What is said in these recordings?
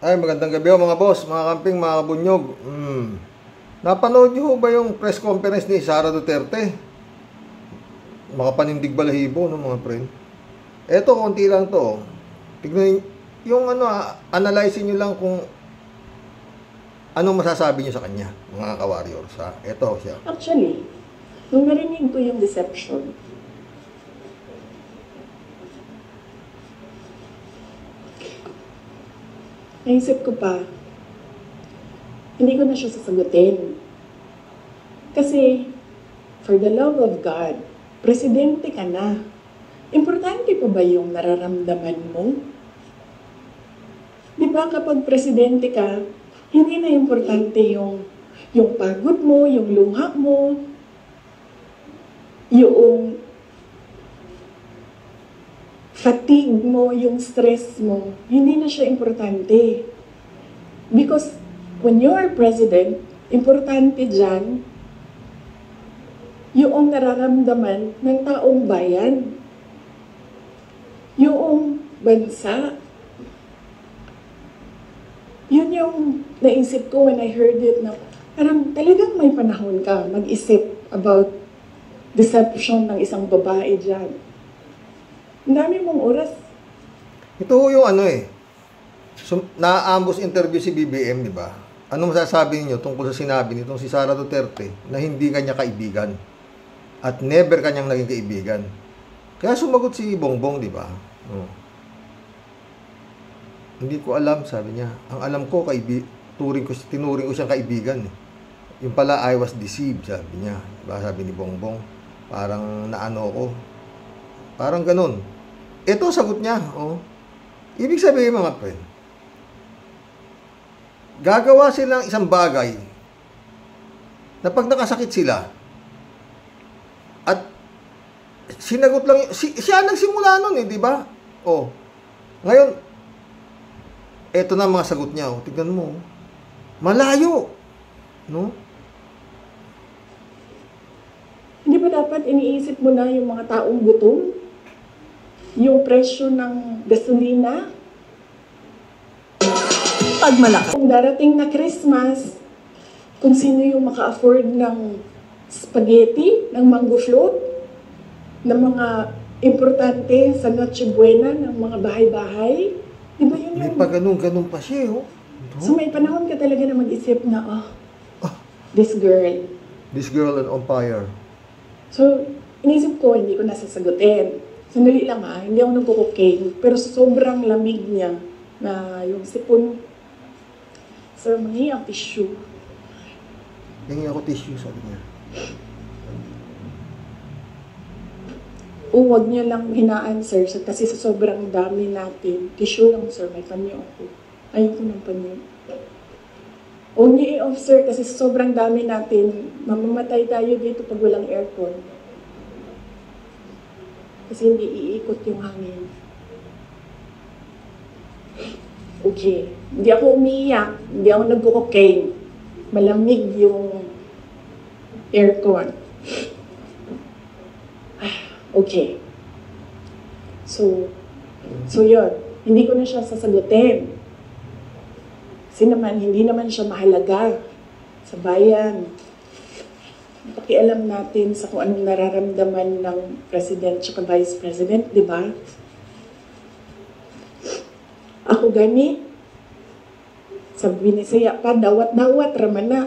Ay, magandang gabi ho mga boss, mga kamping, mga kabunyog. Napanood niyo ho ba yung press conference ni Sara Duterte? Makapanindig balahibo, no, mga friend? Eto, konti lang to. Tignan yung analyze niyo lang kung anong masasabi niyo sa kanya, mga ka-warriors, ha? Eto siya. Actually, nung narinig ko yung deception, naisip ko pa, hindi ko na siya sasagutin. Kasi, for the love of God, presidente ka na. Importante pa ba yung nararamdaman mo? Di ba kapag presidente ka, hindi na importante yung pagod mo, yung luha mo, yung fatigue mo, yung stress mo, hindi na siya importante. Because when you are president, importante dyan yung nararamdaman ng taong bayan. Yung bansa. Yun yung naisip ko when I heard it na parang talagang may panahon ka mag-isip about deception ng isang babae dyan. Ang dami mong oras. Ito yung na-ambush interview si BBM, di ba? Ano masasabi niyo tungkol sa sinabi nitong si Sara Duterte na hindi kanya kaibigan at never kanyang naging kaibigan? Kaya sumagot si Bongbong, di ba? Hindi ko alam, sabi niya. Ang alam ko, tinuring ko siyang kaibigan. Yung pala, I was deceived, sabi niya. Diba? Sabi ni Bongbong. Parang naano ko. Parang ganun. Ito, sagot niya. Ibig sabihin, mga friend, gagawa silang isang bagay na pag nakasakit sila at sinagot lang, siya nagsimula nun di ba? Ngayon, eto na mga sagot niya, tignan mo, malayo, no? Hindi ba dapat iniisip mo na yung mga taong gutom? Yung presyo ng gasolina? Pag malaki. Kung darating na Christmas, kung sino yung maka-afford ng spaghetti, ng mango float, ng mga importante sa Noche Buena, ng mga bahay-bahay, di ba yun yung... May pa ganun pa siya, So may panahon ka talaga na mag-isip na, this girl on fire. So, inisip ko, hindi ko nasasagutin. Sandali lang hindi ako nagkukuking. Pero sobrang lamig niya na yung sipon. Sir, mangingi ang tissue. Hingi ako tissue, sabi niya. Huwag niyo lang hinaan, sir. Kasi sa sobrang dami natin. Tissue lang, sir. May panyo ako. Ayoko ng panyo. Huwag niyo i-off, sir. Kasi sa sobrang dami natin, mamamatay tayo dito pag walang aircon. Kasi hindi iikot yung hangin. Okay. Hindi ako umiiyak. Hindi ako nagko-cocaine. Malamig yung aircon. Okay. So yun. Hindi ko na siya sasagutin. Kasi naman, hindi naman siya mahalaga sa bayan. Pakialam natin sa kung anong nararamdaman ng President at Vice President, di ba? Ako gani, sa Binisaya pa, dawat-dawat raman na.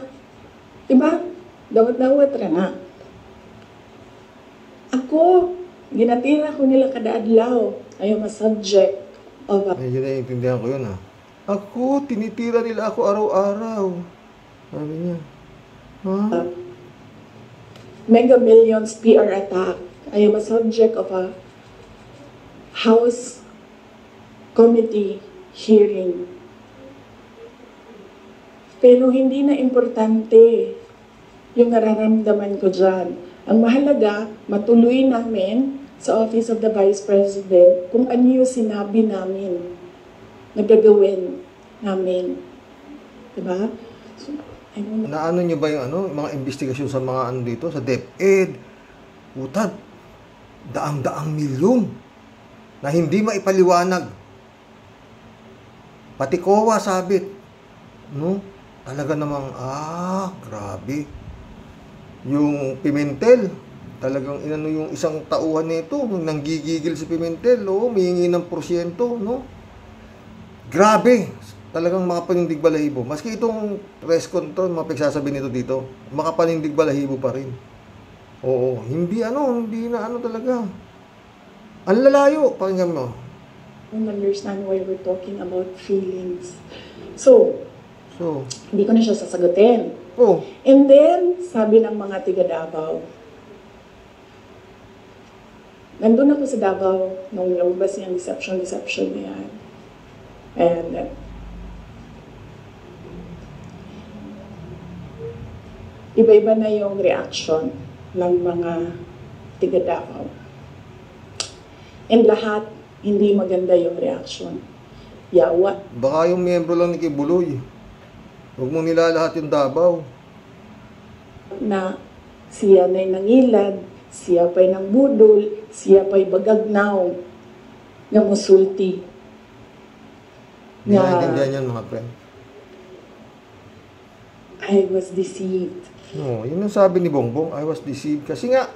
Di ba? Dawat-dawat na. Ako, ginatira ko nila kada adlaw. Ayaw ma-subject of... Medyo naiintindihan ko yun, Ako, tinitira nila ako araw-araw. Sabi niya. Mega Millions PR attack. I am a subject of a House Committee hearing. Pero hindi na importante yung nararamdaman ko dyan. Ang mahalaga, matuloy namin sa Office of the Vice President kung ano yung sinabi namin na gagawin namin. Diba? So, naano nyo ba yung mga investigasyon sa mga dito, sa DepEd? Utad, daang-daang milyon na hindi maipaliwanag. Pati kowa sabit. No? Talaga namang, grabe. Yung Pimentel, talagang inano yung isang tauhan nito, nanggigigil si Pimentel, humihingi ng porsyento, no? Grabe. Talagang makapanindig balahibo. Maski itong press control, mapagsasabi nito dito, makapanindig balahibo pa rin. Oo, hindi na talaga. Ang lalayo, pakinggan mo. I don't understand why we're talking about feelings. So, hindi ko na siya sasagutin. Oh, And then, sabi ng mga tiga Davao, nandun ako sa Davao nung lumabas yung deception na yan. And iba-iba na yung reaction ng mga tiga Davao. And lahat, hindi maganda yung reaction. Yawa. baka yung miyembro lang ni Kibuloy. Huwag mo nilalahat yung Davao. Na siya na'y nangilad, siya pa'y nang budol, siya pa'y bagagnaw, nga musulti. Hindi naintindihan yan, mga friend. I was deceived. No, yun ang sabi ni Bongbong, I was deceived. Kasi nga,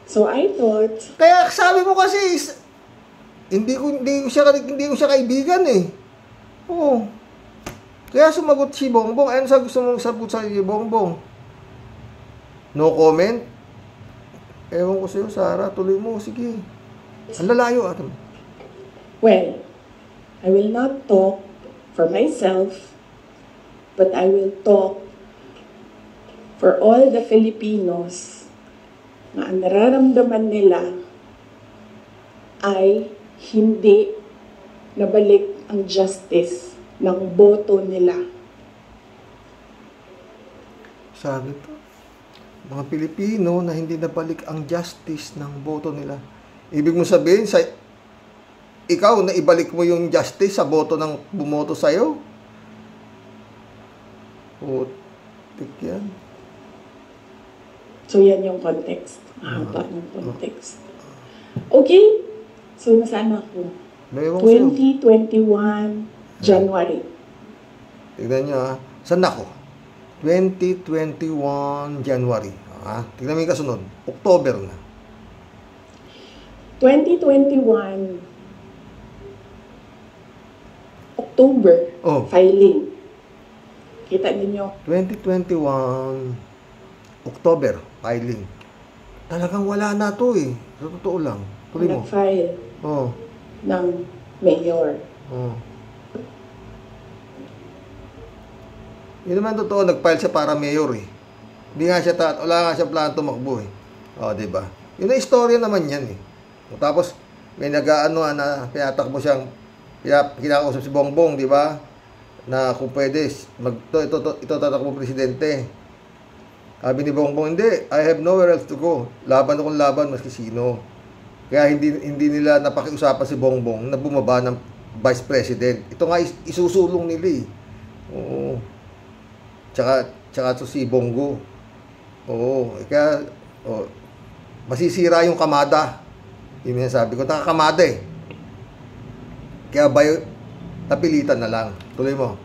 So I thought, kaya sabi mo kasi, hindi ko siya kaibigan eh. Oo. Kaya sumagot si Bongbong. Ano sa gusto mong sagot sa si Bongbong? No comment? Ewan ko sa'yo, Sarah. Tuloy mo. Sige. Ang lalayo. well, I will not talk for myself, but I will talk for all the Filipinos na ang nararamdaman nila ay hindi nabalik ang justice ng boto nila. Sabi pa, mga Pilipino na hindi nabalik ang justice ng boto nila. Ibig mo sabihin, ikaw na ibalik mo yung justice sa boto ng bumoto sa'yo? Putik yan. So yan yung context. Mahaba ng context. Okay? So nasaan ako? Ewan ko sa'yo. 2021 January. Tignan nyo ha. Saan ako? 2021 January. Tignan mo yung kasunod. October na. 2021 October filing. Kita ninyo? 2021 October filing. Talagang wala na to eh. Sa totoo lang. Tuloy mo. Nag-file ng mayor. Yun naman totoo, nag-file siya para mayor eh. Hindi nga siya, wala nga siya plano tumakbo eh. Diba? Yun na istorya naman yan eh. Tapos, may na pinatakbo siyang, kinakausap si Bongbong, di ba? Na kung pwede, ito tatakbo presidente. Sabi ni Bongbong, hindi, I have nowhere else to go. Laban akong laban, maski sino. Kaya hindi nila napakiusapan si Bongbong na bumaba ng vice president. Ito nga isusulong nila eh. Oo. Tsaka to si Bongo. Oo. Kaya, masisira yung kamada. Yun yung sabi ko, nakakamada eh. Kaya napilitan na lang. Tuloy mo.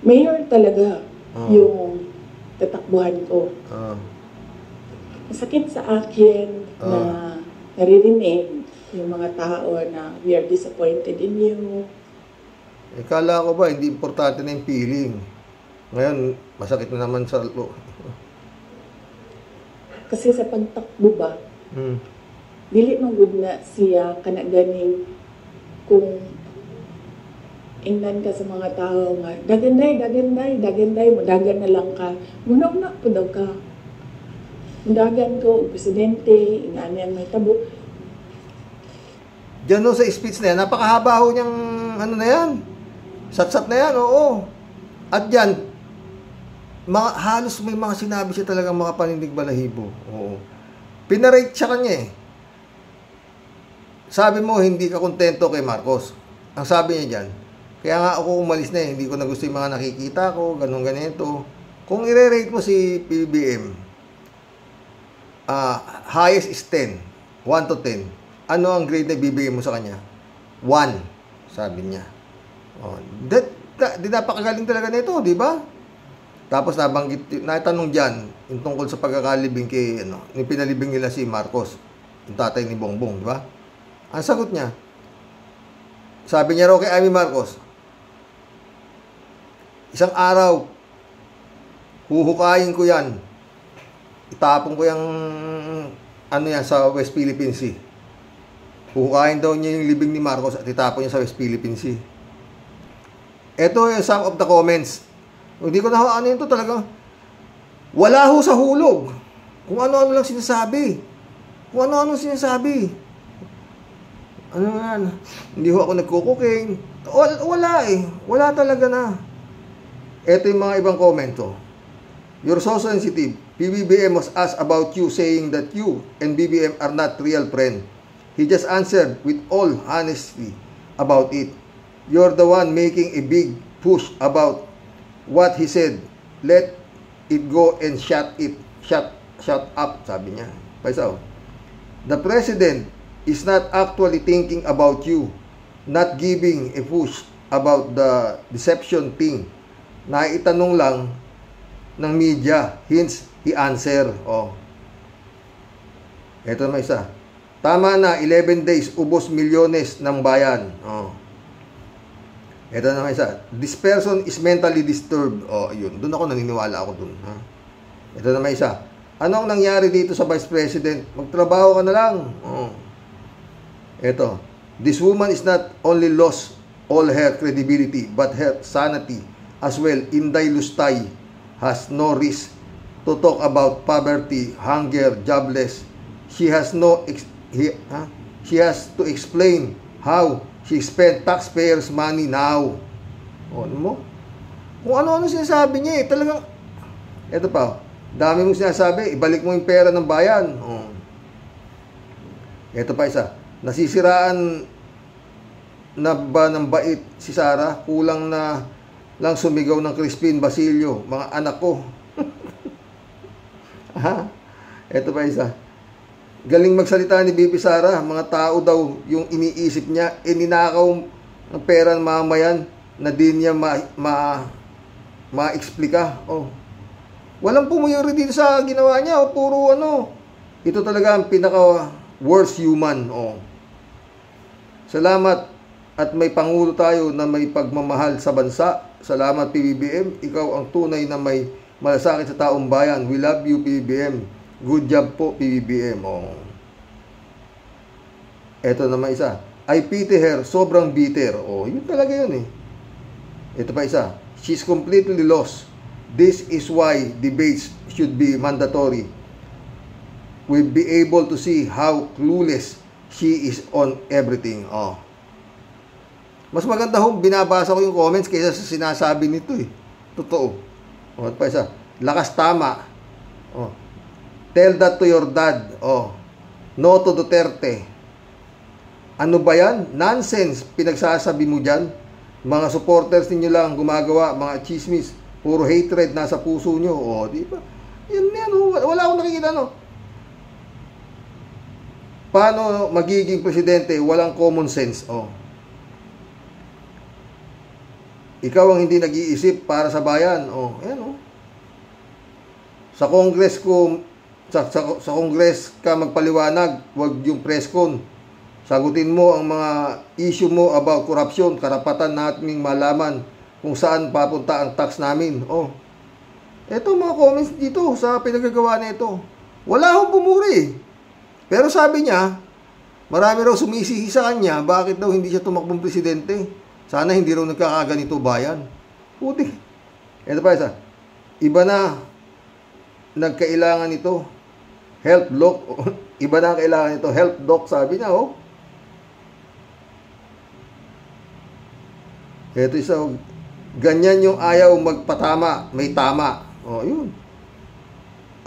Mayor talaga yung tatakbuhan ko. Masakit sa akin na naririnig yung mga tao na we are disappointed in you. Kala ko ba, hindi importante na yung feeling. Ngayon, masakit na naman sa Kasi sa pagtakbo ba, dili man gud na siya kanaganing kung ingnan ka sa mga tao nga, daganday, mudagan na lang ka. Muna po daw ka. Mudagan ko, presidente, ingani ang may tabo. Diyan no, sa speech na yan, napakahaba ho niyang na yan. Satsat na yan, oo. At yan, halos may mga sinabi siya talagang makapanindig balahibo. Oo. Pinarate siya kanya eh. Sabi mo, hindi ka kontento kay Marcos. Ang sabi niya dyan, kaya nga ako umalis na eh, hindi ko na gusto yung mga nakikita ko, ganito. Kung i-rate mo si PBBM, highest is 10. 1 to 10, ano ang grade na bibigay mo sa kanya? 1, sabi niya. Oh, di napakagaling talaga nito, di ba? Tapos natanong diyan yung tungkol sa pagkakalibing kay yung pinalibing nila si Marcos, yung tatay ni Bongbong, di ba? Ang sagot niya, sabi niya raw kay Amy Marcos, isang araw, huhukayin ko yan. Itapon ko yung sa West Philippine Sea. Huhukayin daw niya yung libing ni Marcos at itapon niya sa West Philippine Sea. Ito yung some of the comments. Hindi ko na ano yun to talaga. Wala ho sa hulog. Kung ano-ano lang sinasabi. Kung ano-ano sinasabi. Ano yan? Hindi ho ako nagkukuking. Wala eh. Wala talaga na. Ito yung mga ibang komento. You're so sensitive. PBBM was asked about you saying that you and BBM are not real friends. He just answered with all honesty about it. You're the one making a big push about what he said. Let it go and shut up, sabi niya. Paisaw. The president is not actually thinking about you, not giving a push about the deception thing. Naitanong lang ng media, hence he answer. Oh. Ito naman isa. Tama na, 11 days, ubos milyones ng bayan. Oh. Ito naman isa. This person is mentally disturbed. Oh, yun. Doon ako naniniwala ako doon. Ha? Ito naman isa. Ano ang nangyari dito sa Vice President? Magtrabaho ka na lang. Oh. Ito. This woman is not only lost all her credibility, but her sanity as well. Inday Lustay has no risk to talk about poverty, hunger, jobless. She has to explain how she spent taxpayers' money now. O, ano mo? Kung ano-ano sinasabi niya eh. Talagang, eto pa, dami mong sinasabi, ibalik mo yung pera ng bayan. O. Eto pa isa, nasisiraan na ba ng bait si Sara? Kulang na lang sumigaw ng Crispin Basilio, mga anak ko. Ha? Eto pa isa. Galing magsalita ni BP Sara, mga tao daw yung iniisip niya, ninakaw ng pera ng mamayan na di niya ma-explika. Oh. Walang pumuyuri dito sa ginawa niya, o puro ano. Ito talaga ang pinaka worst human. Oh. Salamat at may pangulo tayo na may pagmamahal sa bansa. Salamat PBBM, ikaw ang tunay na may malasakit sa taong bayan. We love you PBBM. Good job po PBBM. Oh. Ito naman isa. I pity her, sobrang bitter. Oh, yun talaga yun eh. Ito pa isa. She's completely lost. This is why debates should be mandatory. We'll be able to see how clueless she is on everything. Oh. Mas maganda ho, binabasa ko yung comments kaysa sa sinasabi nito eh. Totoo. O, pa isa. Lakas tama. O. Tell that to your dad. O. No to Duterte. Ano ba yan? Nonsense. Pinagsasabi mo dyan. Mga supporters ninyo lang gumagawa. Mga chismis. Puro hatred nasa puso nyo. O, di ba? Yan. Wala akong nakikita, no? Paano magiging presidente? Walang common sense. O. Ikaw ang hindi nag-iisip para sa bayan. Oh, ayan oh. Sa Congress ko sa Congress ka magpaliwanag, wag yung press con. Sagutin mo ang mga issue mo about corruption, karapatan nating malaman kung saan papunta ang tax namin. Oh. Ito mga comments dito sa pinagagawa nito. Wala akong pumuri. Pero sabi niya, marami raw sumisihi sa kanya, bakit daw hindi siya tumakbong presidente? Sana hindi raw nagkakaganito bayan. Puti. Ito pa isa. Iba na nagkailangan ito. Help doc. Iba na ang kailangan ito. Help doc, sabi niya, oh. Ito isa, oh. Ganyan yung ayaw magpatama. May tama. Oh, yun.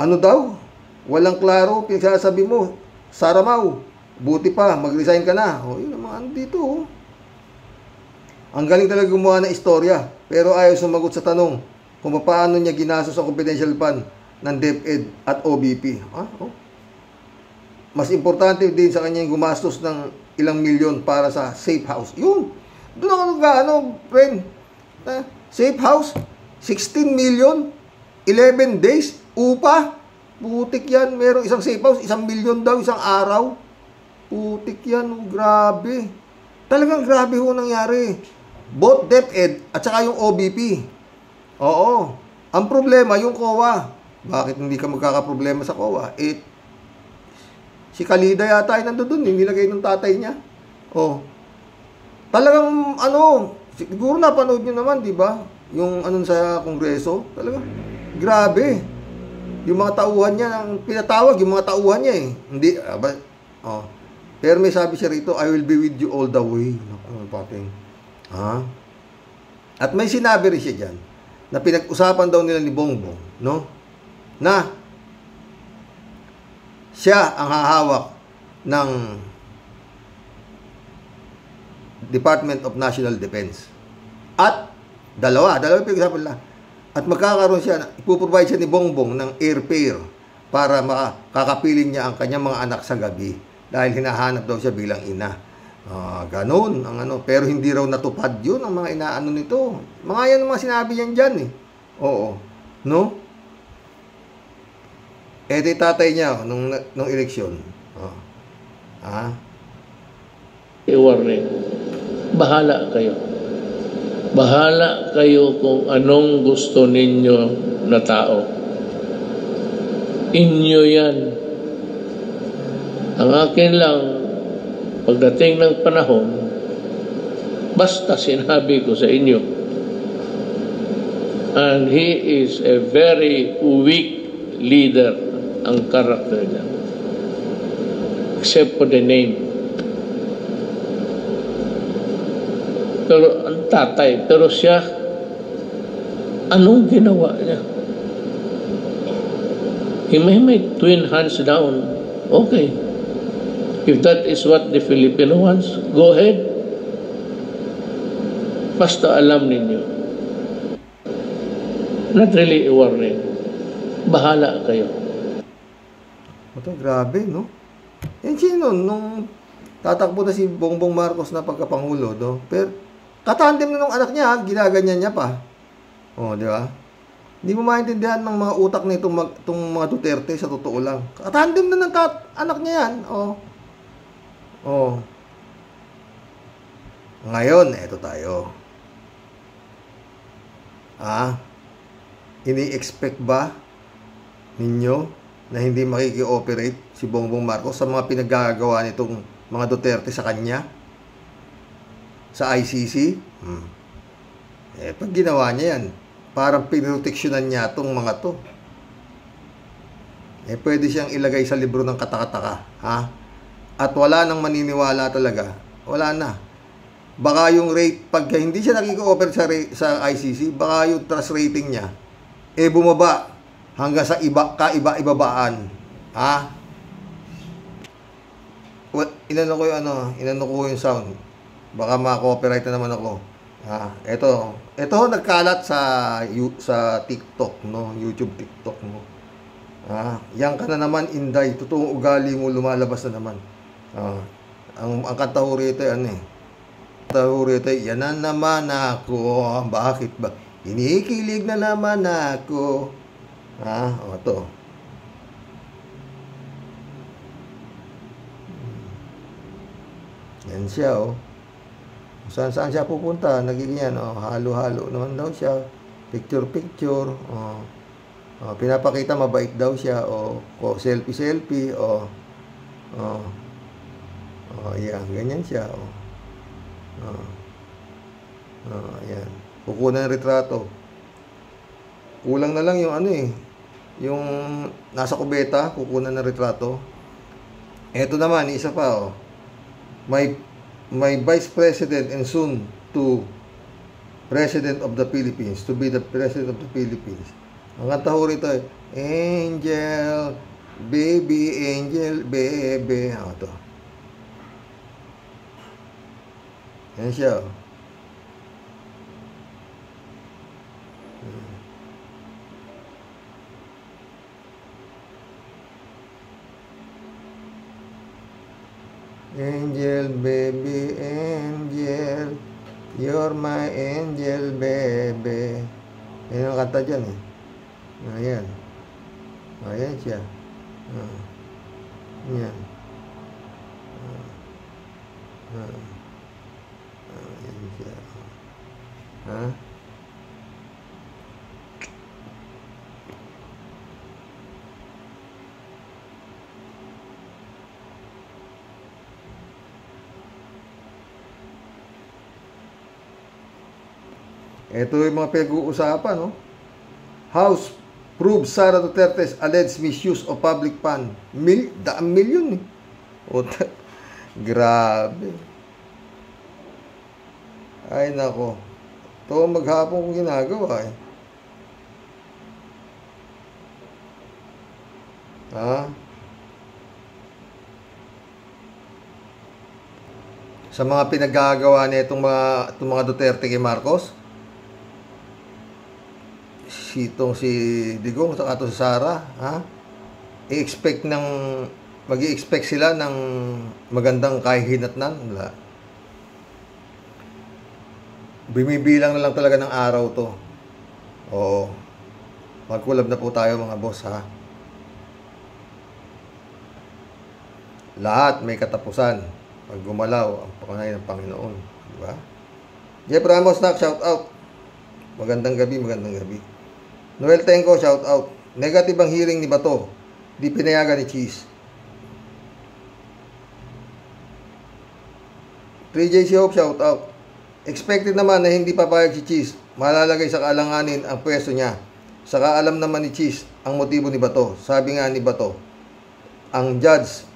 Ano daw? Walang klaro. Pinagsasabi mo. Saramaw. Buti pa. Mag-resign ka na. Oh, yun ang mga ano dito, oh. Ang galing talaga gumawa ng istorya, pero ayaw sumagot sa tanong kung paano niya ginastos ang confidential fund ng DepEd at OBP. Ah, oh. mas importante din sa kanya yung gumastos ng ilang milyon para sa safe house. Yun. Doon ako nag-ano, friend. Safe house, 16 million, 11 days, upa. Putik yan. Merong isang safe house, 1 milyon daw, isang araw. Putik yan. Grabe. Talagang grabe ho nangyari. Both DepEd at saka yung OBP. Oo. Ang problema, yung COA. Bakit hindi ka magkakaproblema sa COA? Si Kalida yata ay nandoon, nilagay ng tatay niya. Oh. Talagang siguro napanood niyo naman, 'di ba? Yung sa Kongreso, talagang grabe. Yung mga tauhan niya ang pinatawag, yung mga tauhan niya eh. Hindi Pero may sabi siya rito, I will be with you all the way. Pating. At may sinabi rin siya diyan na pinag-usapan daw nila ni Bongbong, no? Na siya ang hahawak ng Department of National Defense. At dalawa pinag-usapan nila. At magkakaroon siya, ipuprovide siya ni Bongbong ng airfare para makakapiling niya ang kanyang mga anak sa gabi dahil hinahanap daw siya bilang ina. Ganun ang pero hindi raw natupad yun ang mga inaano nito. Mga yan ang mga sinabi niyan dyan eh. Oo. No? Di tatay niya nung eleksyon. I-warning. Bahala kayo. Bahala kayo kung anong gusto ninyo na tao. Inyo yan. Ang akin lang, pagdating ng panahon, basta sinabi ko sa inyo, and he is a very weak leader, ang karakter niya. Except for the name. Pero ang tatay, pero siya, anong ginawa niya? He may make twin hands down. Okay. If that is what the Filipino wants, go ahead. Basta alam ninyo. Not really a warning. Bahala kayo. Ito, grabe, no? Yan sino, nung tatakbo na si Bongbong Marcos na pagkapangulo, no? Pero, katandem na nung anak niya, ginaganyan niya pa. Di ba? Hindi mo maintindihan ng mga utak na itong mga Duterte, sa totoo lang. Katandem na ng anak niya yan. Ngayon, eto tayo. Ini-expect ba ninyo na hindi makiki-operate si Bongbong Marcos sa mga pinaggagawa nitong mga Duterte sa kanya? Sa ICC? Pag ginawa niya yan, parang pinoteksyonan niya itong mga to. Pwede siyang ilagay sa libro ng katakataka. At wala nang maniniwala talaga. Wala na. Baka yung rate, pag hindi siya nakiko-operate sa ICC, baka yung trust rating niya, bumaba hanggang sa kaiba-ibabaan. Inano ko yung sound. Baka ma-copyright na naman ako. Ito nagkalat sa TikTok, no? YouTube TikTok mo. Yan ka na naman, Inday. Totoong ugali mo lumalabas na naman. Ang kanta ho rito yan na naman ako. Bakit ba? Inikilig na naman ako. Ito. Yan siya, Saan siya pupunta? Naging yan, halo-halo naman daw siya. Picture-picture. Pinapakita mabait daw siya. Selfie-selfie. Yan, ganyan siya. Yan. Kukunan ng retrato. Kulang na lang yung yung nasa kubeta, kukunan ng retrato. Eto naman, isa pa, my Vice President and soon to President of the Philippines, to be the President of the Philippines. Ang kanta ho rito Angel, baby, angel, baby. Ito. Yan siya. angel, baby angel. You're my angel, baby. Yan ang kanta dyan eh. Ayan. Ayan siya. Ayan. Ayan siya. Ha? Ito yung mga pinag-uusapan, no? House proves Sara Duterte's alleged misuse of public fund. Daang milyon, eh. Grabe. Ay, nako. Ito ang maghapon kong ginagawa, eh. Ha? Sa mga pinagagawa nitong mga Duterte kay Marcos, si Digong saka to si Sara, ha? Mag-i-expect sila ng magandang kahihinatnan. Wala. Bimibilang na lang talaga ng araw to. Oo. Magkulab na po tayo mga boss, ha? Lahat may katapusan pag gumalaw ang pangalan ng Panginoon, di ba? Jeff Ramos, shout out. Magandang gabi. Noel Tenco, shout out. Negative ang hearing ni Bato. Di pinayagan ni Cheese. 3JC Hope, shout out. Expected naman na hindi papayag si Cheese. Malalagay sa kaalanganin ang pwesto niya. Saka alam naman ni Cheese ang motibo ni Bato. Sabi nga ni Bato, ang judge,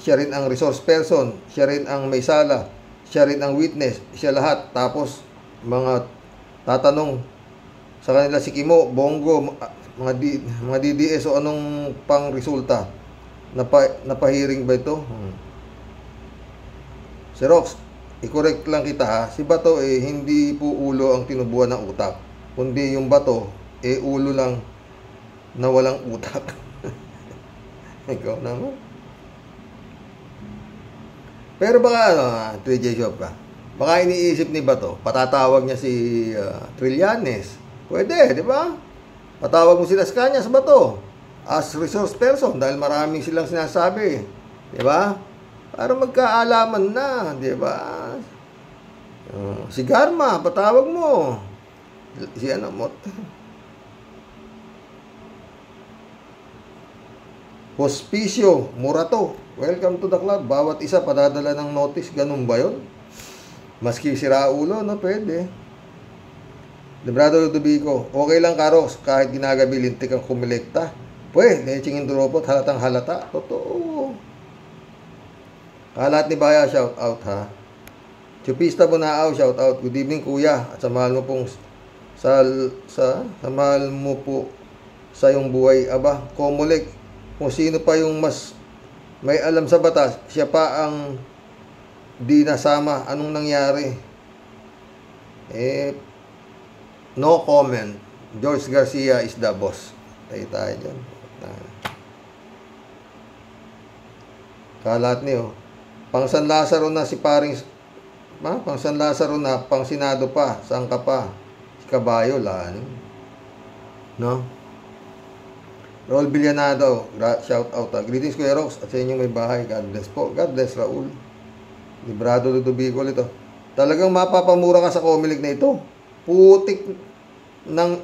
siya rin ang resource person, siya rin ang may sala, siya rin ang witness, siya lahat. Tapos, mga tatanong sa kanila si Kimo, Bongo, mga DDS o anong pang resulta. Napahiring ba ito? Si Rox, i-correct lang kita, ha. Si Bato hindi po ulo ang tinubuan ng utak. Kundi yung Bato, ulo lang na walang utak. Ikaw naman. Pero baka 3J Shop ka. Baka iniisip ni Bato, patatawag niya si Trillanes. Pwede, di ba? Patawag mo sila sa kanya, sa Bato, as resource person, dahil maraming silang sinasabi. Di ba? Para magkaalaman na, di ba? Si Garma, patawag mo. Si Hospicio, Murato. Welcome to the club. Bawat isa padadala ng notice. Ganun ba yun? Maski si Raulo, no? Pwede. Librado Ludovico, okay lang Karos, kahit ginagabi lintik ang kumilekta. Pwede, leching indropot, halatang halata. Totoo. Kalat ni Baya, shout out, ha. Chupista Bunaaw, shout out. Good evening kuya. At sa mahal mo pong sa mahal mo po sa iyong buhay. Aba, Komolek, kung sino pa yung mas may alam sa batas, siya pa ang di nasama. Anong nangyari? No comment. George Garcia is the boss. Tayo dyan. Kalat niyo. Pang San Lazaro na si paring... Pang San Lazaro na, pang Senado pa. Saan ka pa? Si Kabayo, lan. No? Raul Villanado, shout out. Greetings Kuya Rox at sa inyong may bahay. God bless po. God bless Raul. Librado Ludovico ito. Talagang mapapamura ka sa Comelec na ito. Putik ng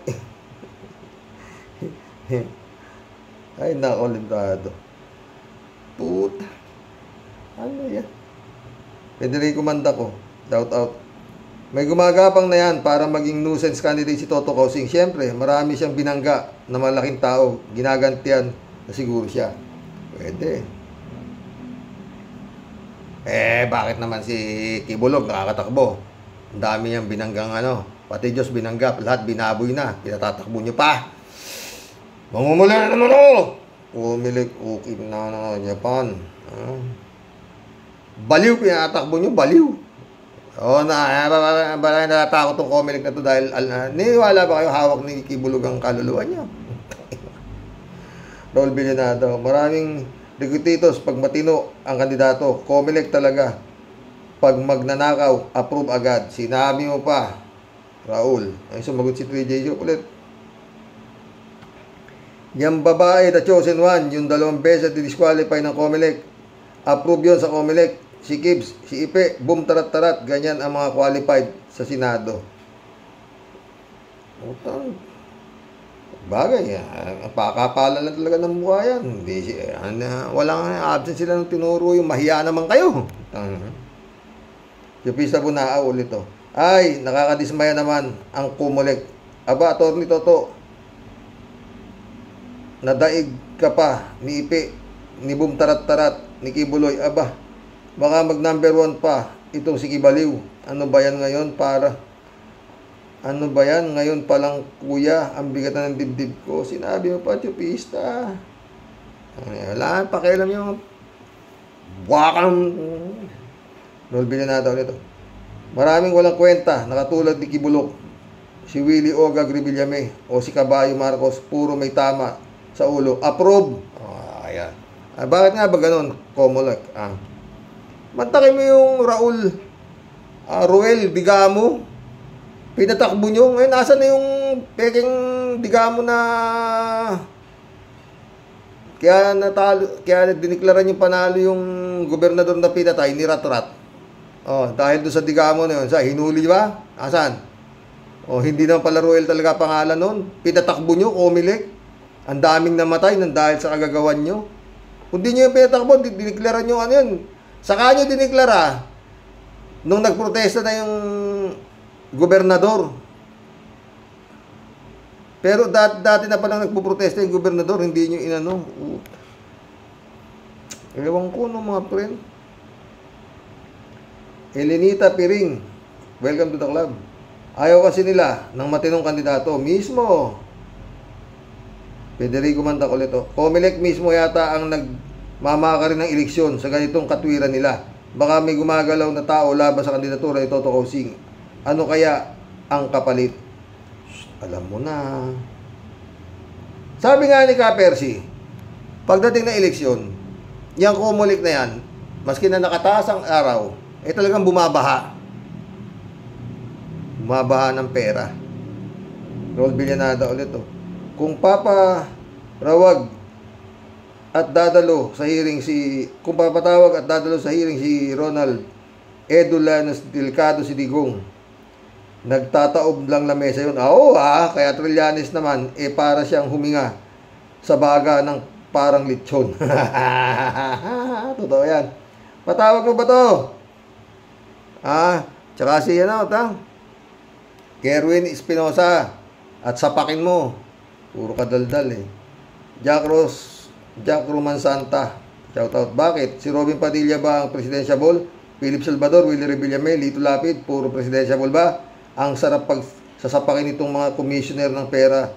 ay nako, librado. Puta. Ano yan? Federico Mandaco, shout out. May gumagapang na yan para maging nuisance candidate si Toto Kausing. Siyempre, marami siyang binangga na malaking tao. Ginagantian na siguro siya. Pwede. Bakit naman si Kibulog nakakatakbo? Ang dami niyang binanggang pati Diyos binanggap, lahat binaboy na, pinatatakbo nyo pa. Mamumula na naman Comelec, okay na Japan. Baliw, pinatakbo nyo, baliw. Natatakot tong Comelec na to dahil niwala ba kayo hawak ni Kibulog ang kaluluwa niya? Raul Villanado, maraming Rigutitos, pag matino ang kandidato, Comelec talaga. pag magnanakaw, approve agad. Sinabi mo pa, Raul. Ay sumagot si 3J Joke ulit. Yung babae, the chosen one, yung 2 beses di-disqualify ng Comelec. Approve yun sa Comelec. Si Kibs, si Ipe, boom, tarat-tarat. Ganyan ang mga qualified sa Senado. Utang. Bagay, pakapala lang talaga ng mukha yan. Hindi, walang absent sila ng tinuro yung mahiya naman kayo. Yung pisa bunaa ulit to. Ay, nakakadismaya naman ang Comelec. Aba, Atty. Toto, nadaig ka pa ni Ipe, ni Boom Tarat-Tarat, ni Kibuloy. Aba, baka mag number 1 pa itong si Kibaliw. Ano ba yan ngayon pa lang kuya, ang bigat na ng dibdib ko. Sinabi mo pa, Chupista. Wala, pakialam yung wakang nolbili na daw nito. Maraming walang kwenta, nakatulad ni Kibulok, si Willie Oga Gribillame, o si Caballo Marcos, puro may tama sa ulo. Approve. Ayan. Bakit nga ba ganun? Comelec. Mantakin mo yung Ruel Digamo. Pinatakbo nyo. Ngayon, nasa na yung peking Digamo na kaya diniklaran yung panalo yung gobernador na pinatay ni Ratrat. Dahil doon sa Digamo na yun. Hinuli ba? Asan? Hindi naman pala Ruel talaga pangalan nun. Pinatakbo nyo, Comelec. Ang daming namatay nang dahil sa kagagawan nyo. Kung di nyo yung pinatakbo, diniklara nyo ano yun. Saka nyo diniklara nung nagprotesta na yung gobernador. Pero dati na palang nagpuprotesta yung gobernador, hindi nyo inano. Ewan ko no mga friend. Elenita Piring, welcome to the club. Ayaw kasi nila ng matinong kandidato mismo. Federico Mandacolito. Comelec mismo yata ang nagmamaka rin ng eleksyon sa ganitong katwiran nila. Baka may gumagalaw na tao laban sa kandidatura ni Toto Kausing. Ano kaya ang kapalit? Alam mo na. Sabi nga ni Ka-Percy, pagdating na eleksyon, yung Comelec na yan, maski na nakataas ang araw, talagang bumabaha. Bumabaha ng pera. Roll Villanada ulit to. Kung papatawag at dadalo sa hearing si Ronald Edulanos Delgado si Digong, nagtataob lang na mesa yun. Kaya Trillanes naman, para siyang huminga sa baga ng parang lechon. Totoo yan. Patawag mo ba to? Tsaka si Kerwin Espinosa, at sapakin mo. Puro kadaldal Jack Roman Santa, shout out. Bakit? Si Robin Padilla ba ang presidentiable? Philip Salvador, Willie Revillame, Lito Lapid, puro presidentiable ba? Ang sarap pag sasapakin itong mga commissioner ng pera.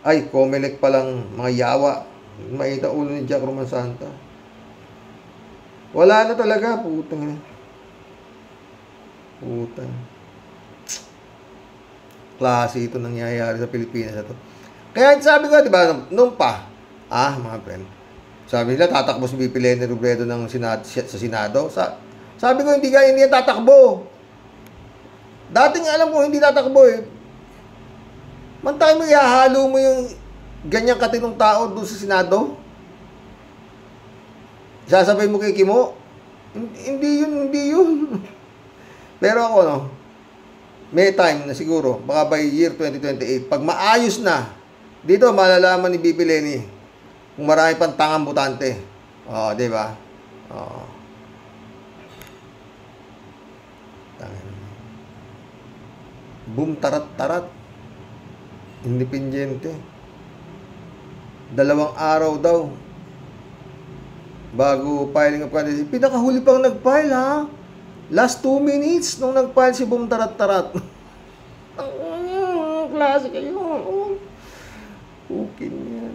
Ay, Comelec palang mga yawa. Maita ulo ni Jack Roman Santa. Wala na talaga, putang. Klase ito nangyayari sa Pilipinas ito. Kaya sabi ko, di ba, nung pa, mga friend, sabi nila, tatakbo si VP Leni Robredo sa Senado. Sabi ko, hindi yan tatakbo. Dating alam ko, hindi tatakbo Mantay mo, ihahalo mo yung ganyang katinong tao doon sa Senado. Sasabay mo kay Kimo, hindi yun. Pero ako, may time na siguro, baka by year 2028, pag maayos na, dito malalaman ni VP Leni kung marami pang tangang butante. Di ba? Boom, tarat-tarat. Independiente. 2 araw daw bago filing of candidacy. Pinakahuli pang nag-file, Last 2 minutes nung nag-file si Boom Tarat-Tarat. Klase kayo. Okay yan.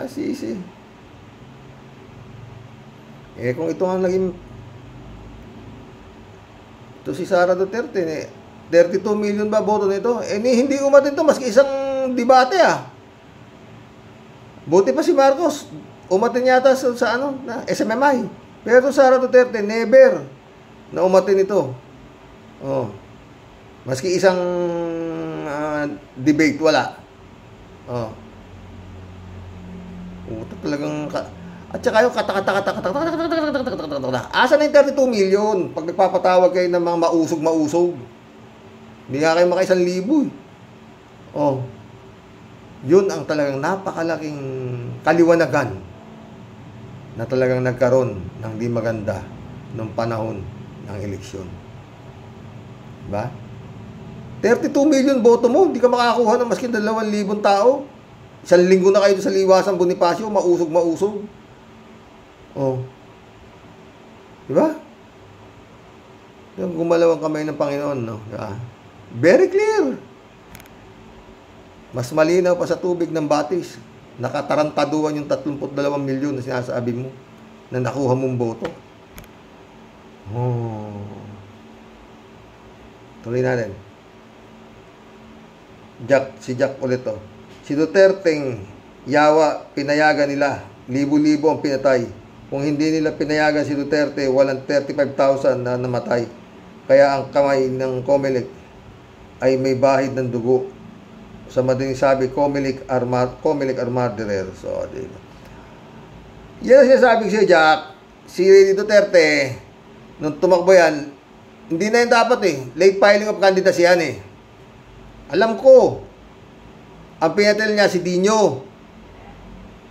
Sisi. Kung ito ang naging ito si Sara Duterte, 32 million ba boto nito? Hindi umatin to maski isang debate Buti pa si Marcos, umatin yata sa SMMI. Pero Sara Duterte, never. na umatin ito. Oh. Maski isang debate, wala. Oh. Ito talagang... At saka yung asa na yung 32 million pag nagpapatawag kayo ng mga mausog. Hindi nga kayo maka 1,000 eh. Oh. Yun ang talagang napakalaking kaliwanagan na talagang nagkaroon ng di maganda nung panahon ng eleksyon. Diba? 32 million boto mo, hindi ka makakakuha ng maski 2,000 tao. 1 linggo na kayo sa Liwasan Bonifacio, mausog. Oh. Diba? Yung gumalaw ang kamay ng Panginoon, no? Diba? Very clear. Mas malinaw pa sa tubig ng batis. Nakatarantaduan yung 32 milyon na sinasabi mo na nakuha mong boto. Oh. Tuloy natin. Si Jack ulit to. Si Duterteng yawa, pinayagan nila. Libo-libo ang pinatay. Kung hindi nila pinayagan si Duterte, walang 35,000 na namatay. Kaya ang kamay ng COMELEC ay may bahid ng dugo. Sa madaling sabi, COMELEC are murderers. So, diba? Yan ang sinasabi ko siya, Jack. Si Duterte, nung tumakbo yan, hindi na yan dapat eh. Late filing of candidacy yan eh. Alam ko, ang pinatil niya si Dino.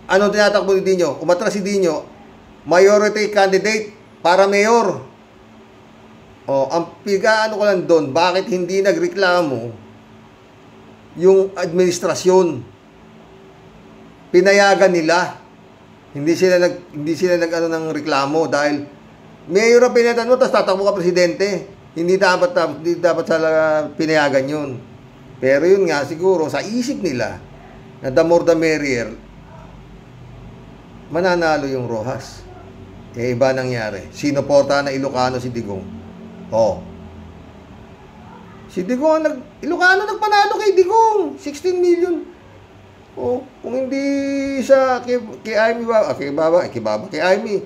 Ano tinatakbo ni Dino? Umatras si Dino, majority candidate para mayor. O, ang pigaano ko lang doon, bakit hindi nagreklamo yung administrasyon? Pinayagan nila. Hindi sila nag ano ng reklamo dahil mayor ang pinatan mo tapos tatakbo ka presidente. Hindi dapat sa pinayagan yun. Pero yun nga siguro sa isip nila na the more the merrier, mananalo yung Rojas. Eh, iba nangyari. Sinuporta na Ilocano si Digong. Oh. Si Digong, Ilocano nagpanalo kay Digong. 16 million. Oh, kung hindi siya kay Amy, kay Amy,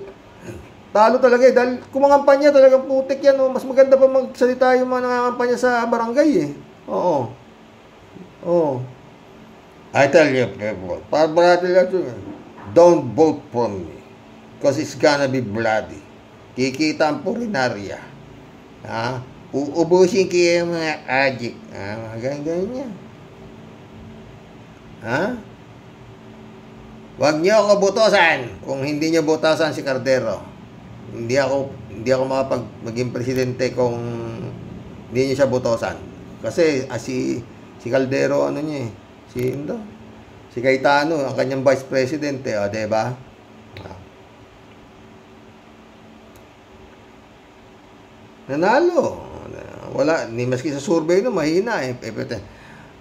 talo talaga eh. Dahil kumangampanya talagang putik yan. Oh. Mas maganda pa magsalita yung mga nangangampanya sa barangay eh. Oo. Oh. I tell you, don't vote for me. Because it's gonna be bloody. Kikita ang purinarya. Ha? Uubusin kayo mga ajik. Ha? Ganyan yan. Ha? Huwag niyo ako botosan. Kung hindi niyo botosan si Cardero, hindi ako maging presidente kung hindi niyo siya botosan. Kasi si Caldero ano niya eh. Si Cayetano, ang kanyang vice president eh, diba? Nanalo. Wala, ni maski sa survey no, mahina eh.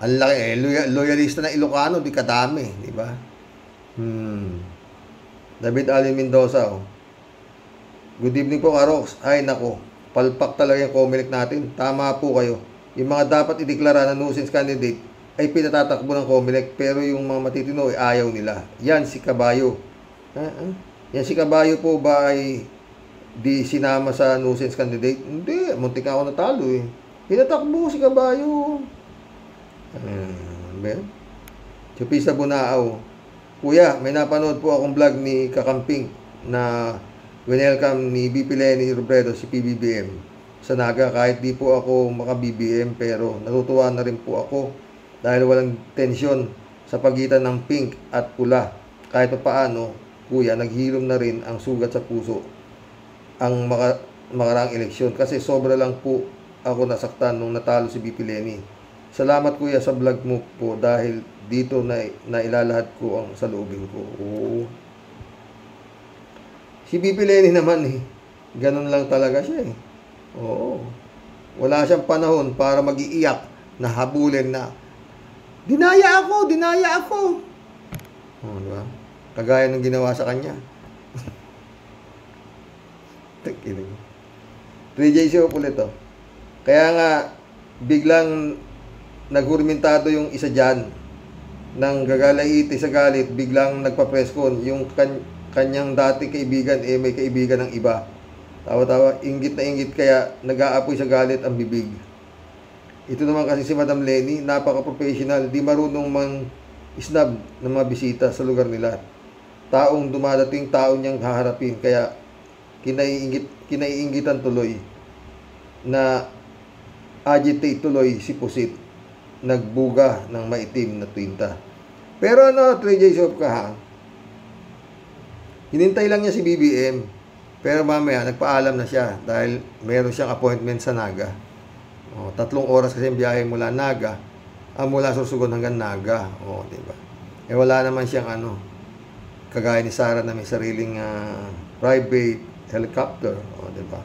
Ang laki eh, loyalista na Ilocano, di kadami, di ba? David Allen Mendoza, oh. Good evening po, Karox. Ay, nako. Palpak talaga yung COMELEC natin. Tama po kayo. Yung mga dapat ideklara na nuisance candidate ay pinatatakbo ng COMELEC, pero yung mga matitino ay ayaw nila. Yan si Caballo. Yan si Caballo po ba ay di sinama sa nuisance candidate? Hindi, muntik ako natalo eh. Pinatakbo si Caballo. Chupisa Bunao. Kuya, may napanood po akong vlog ni Kakamping na winelcome ni BP Lenny Robredo si PBBM sa Naga. Kahit di po ako maka-BBM, pero natutuwa na rin po ako dahil walang tensyon sa pagitan ng pink at pula. Kahit pa paano, kuya, naghilom na rin ang sugat sa puso ang makaraang eleksyon kasi sobra lang po ako nasaktan nung natalo si BP Lenny. Salamat kuya sa vlog mo po dahil dito na ilalahad ko ang saloobin ko. Oo. Si BP Lenny naman eh, ganun lang talaga siya eh. Oo. Wala siyang panahon para mag-iiyak na habulin na dinaya ako. Oh, diba? Kagaya ng ginawa sa kanya. 3J show ulit to. Kaya nga biglang naghurmentado yung isa dyan nang gagalaiti sa galit, biglang nagpa-press con yung kanyang dating kaibigan may kaibigan ng iba. Tawa-tawa, inggit na inggit kaya nag-aapoy sa galit ang bibig. Ito naman kasi si Madam Lenny, napaka-professional, di marunong mang isnab ng mga bisita sa lugar nila. Taong dumadating, taong niyang haharapin, kaya kinaiinggitan tuloy na agitate tuloy si Pusit, nagbuga ng maitim na twinta. Pero 3 days off ka ha, hinintay lang niya si BBM. Pero mamaya, nagpaalam na siya dahil meron siyang appointment sa Naga. 3 oras kasi yung biyahe mula Naga, mula Sorsogon hanggang Naga. Diba? Wala naman siyang kagaya ni Sara na may sariling private helicopter. Diba?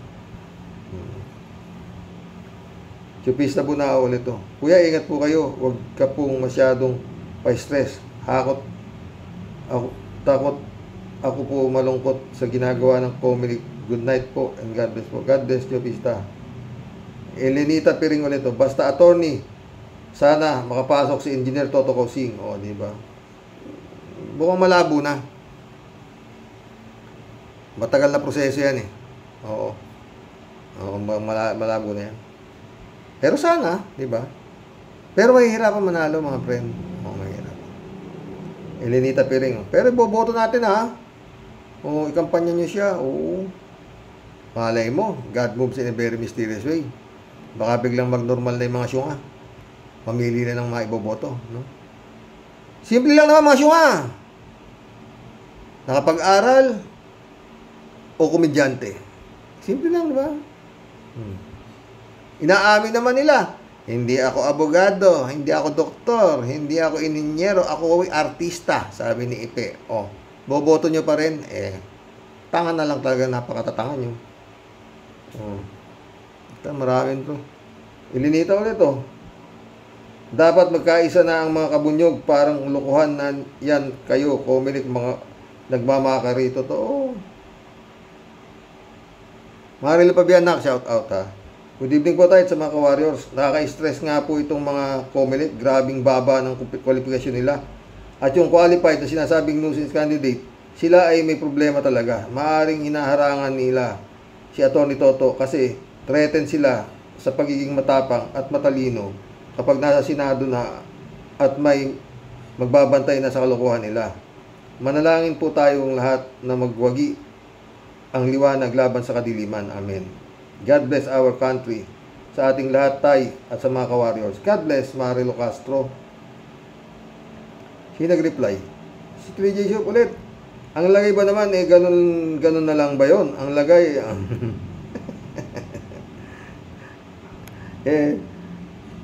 Chupis na po na ulit to. Kuya, ingat po kayo. Huwag ka pong masyadong pa-stress. Takot ako po malungkot sa ginagawa ng comedy. Good night po and God bless po. God bless you, Pista. Elenita Piring ulit to. Basta attorney, sana makapasok si Engineer Toto Cosing. Diba? Bukang malabo na. Matagal na proseso yan eh. Malabo na yan. Pero sana, diba? Pero mahihirapan manalo mga friend. Mahihirapan. Elenita Piring. Pero boboto natin ha. Ikampanya nyo siya. Malay mo, God moves in a very mysterious way. Baka biglang magnormal na yung mga syunga. Pamili na ng mga iboboto. No? Simple lang naman mga syunga. Nakapag-aral o komedyante. Simple lang, di ba? Inaamin naman nila. Hindi ako abogado, hindi ako doktor, hindi ako ininyero, ako artista, sabi ni Ipe. Boboto nyo pa rin, tanga na lang talaga, napakatatanga nyo. Maraming to. Ilinita ulit to. Dapat magkaisa na ang mga kabunyog, parang lukuhan na yan kayo, komilik mga nagmamaka rito to. Marilo Pabianak, shout out ha. Good evening po tayo sa mga ka-warriors. Nakaka-stress nga po itong mga komilik, grabing baba ng kwalifikasyon nila. At yung qualified na sinasabing nuisance candidate, sila ay may problema talaga. Maaring hinaharangan nila si Atty. Toto kasi threaten sila sa pagiging matapang at matalino kapag nasa Senado na at may magbabantay na sa kalokohan nila. Manalangin po tayong lahat na magwagi ang liwanag laban sa kadiliman. Amen. God bless our country. Sa ating lahat tay at sa mga ka-warriors. God bless Marilo Castro. Sino nag-reply? Si 3J Shop ulit. Ang lagay ba naman, ganun na lang ba yon? Ang lagay,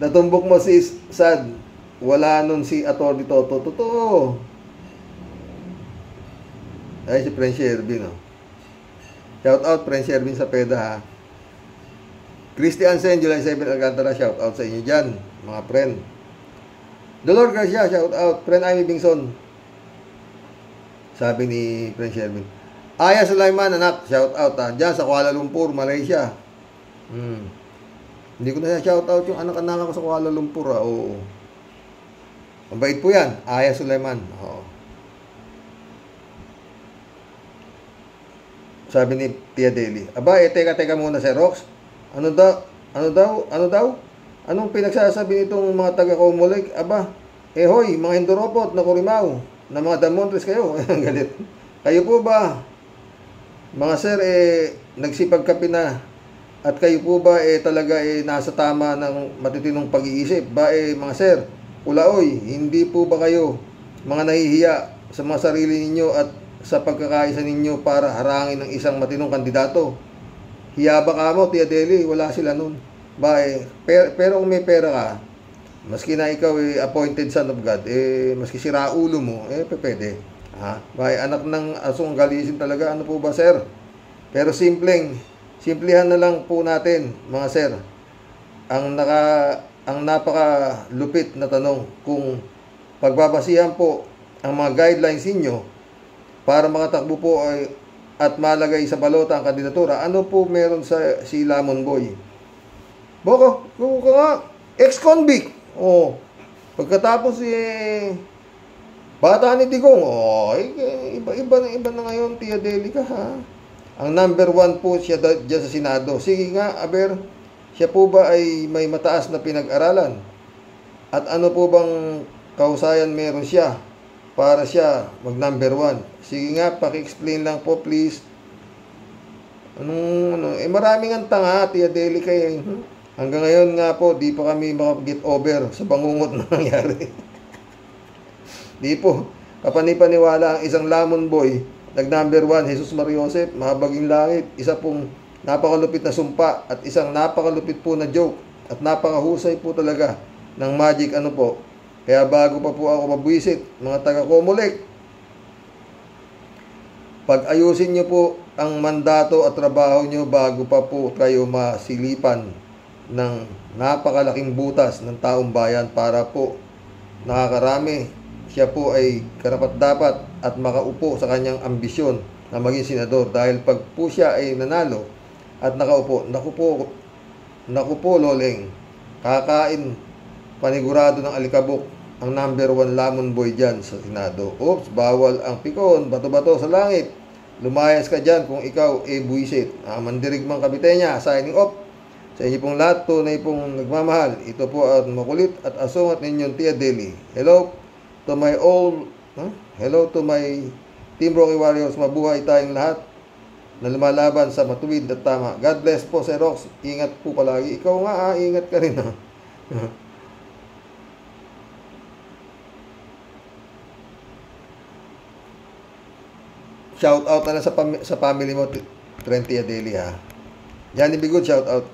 natumbok mo si Sad. Wala nun si Atty. Toto. Totoo. Ay, si Prince Ervin, Shout out, Prince Ervin sa PEDA, ha. Christy Ansen, July 7, Alcantara, shout out sa inyo dyan, mga friend. Dolor Garcia, shout out. Friend Amy Bingson. Sabi ni Prince Sherwin. Aya Sulaiman, anak, shout out dyan sa Kuala Lumpur, Malaysia. Hindi ko na shout out yung anak-anak ko sa Kuala Lumpur. Oo. Mabait po yan, Aya Sulaiman. Oo. Sabi ni Tia Deli. Aba, teka muna si Rox. Ano daw? Anong pinagsasabi nitong mga taga-Comelec? Aba, hoy, mga Hinduropot na Kurimaw, na mga Damontres kayo. Galit. Kayo po ba, mga sir, nagsipagkape na, at kayo po ba, talaga, nasa tama ng matitinong pag-iisip? Ba, mga sir, ulaoy, hindi po ba kayo, mga nahihiya sa mga sarili ninyo at sa pagkakaisa ninyo para harangin ng isang matinong kandidato? Hiya ba ka mo, Tia Deli? Wala sila nun. Ba, pero kung may pera ka, maski na ikaw appointed son of God, maski sira ulo mo, pwede. Ba, anak ng asong galisin talaga, ano po ba, sir? Pero simplihan na lang po natin, mga sir, ang napakalupit na tanong, kung pagbabasihan po ang mga guidelines ninyo para makatakbo po at malagay sa balota ang kandidatura, ano po meron sa si Lamon Boy? Baka nga, ex-convict. Pagkatapos bata ni Digong, iba na ngayon, Tia Delica, ha? Ang number 1 po siya dyan sa Senado. Sige nga, Aber, siya po ba ay may mataas na pinag-aralan? At ano po bang kahusayan meron siya para siya mag number 1? Sige nga, paki-explain lang po please. Maraming ang tanga, Tia Deli kayo. Hanggang ngayon nga po, di pa kami makapag-get over sa bangungot na nangyari. Di po, kapanipaniwala ang isang lamon boy, nag-number 1, Jesus Mariosep, Mahabaging Langit, isa pong napakalupit na sumpa at isang napakalupit po na joke at napakahusay po talaga ng magic po. Kaya bago pa po ako mabwisit, mga taga-Comelec, pag-ayusin nyo po ang mandato at trabaho nyo bago pa po kayo masilipan ng napakalaking butas ng taong bayan para po nakakarami. Siya po ay karapat-dapat at makaupo sa kanyang ambisyon na maging senador dahil pag po siya ay nanalo at nakaupo, naku po Loleng, kakain panigurado ng alikabok ang number 1 lamon boy dyan sa Senado. Oops, bawal ang pikon, bato-bato sa langit. Lumayas ka dyan kung ikaw buwisit. Mandirigmang Kabitenya, signing off. Sa inyo pong lahat, tunay pong nagmamahal. Ito po ang makulit at asungat ninyong Tia Deli. Hello to my Team Rocky Warriors. Mabuhay tayong lahat na lumalaban sa matuwid at tama. God bless po, Sir Rox. Ingat po palagi. Ikaw nga, ingat ka rin. Shout out na lang sa family mo, Tia Deli, ha. Johnny Bigood, shout out.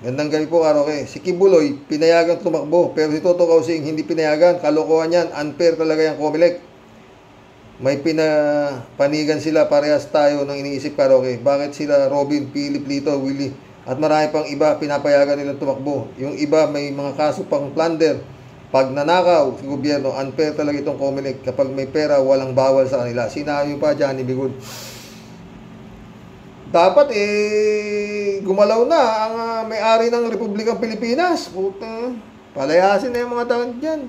Gandang gabi po, Karoke. Si Kibuloy, pinayagan tumakbo. Pero si Toto Kausing, hindi pinayagan. Kalokohan yan. Unfair talaga yung Comelec. May pinapanigan sila. Parehas tayo ng iniisip, Karoke. Bakit sila Robin, Philip, Lito, Willie, at marami pang iba, pinapayagan nilang tumakbo. Yung iba, may mga kaso pang plunder. Pag nanakaw si gobyerno, unfair talaga itong Comelec. Kapag may pera, walang bawal sa kanila. Sinabi pa, Johnny Bigood. Dapat gumalaw na ang may-ari ng Republikang Pilipinas. Puta, palayasin na yung mga tao dyan.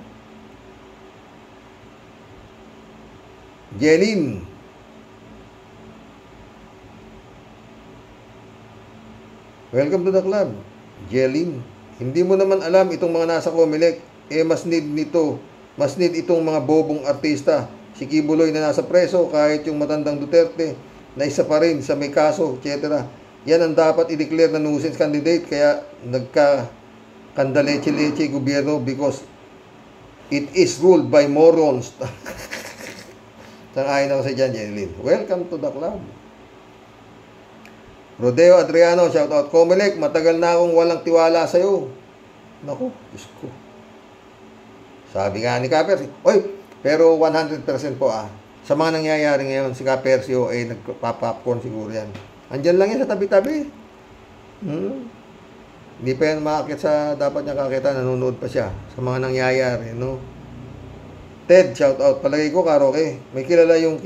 Jelin. Welcome to the club. Jelin. Hindi mo naman alam itong mga nasa Comelec. Mas need itong mga bobong artista. Si Kibuloy na nasa preso, kahit yung matandang Duterte na isa pa rin sa may kaso, etc. Yan ang dapat i-declare na nuisance candidate. Kaya nagka-kandaleche-leche gobyerno because it is ruled by morons. Sang-ayon ako sa dyan, Jenilyn. Welcome to the club. Rodeo Adriano, shout out. Comelec, matagal na akong walang tiwala sa'yo. Naku, Diyos ko. Sabi nga ni Kapers, pero 100% po sa mga nangyayari ngayon, si Kapersio ay nagpa-popcorn siguro yan. Andyan lang yan sa tabi-tabi. Hindi pa yan makakit sa dapat niya kakita, nanonood pa siya sa mga nangyayari, no? Ted, shout out. Palagay ko, Karoke, may kilala yung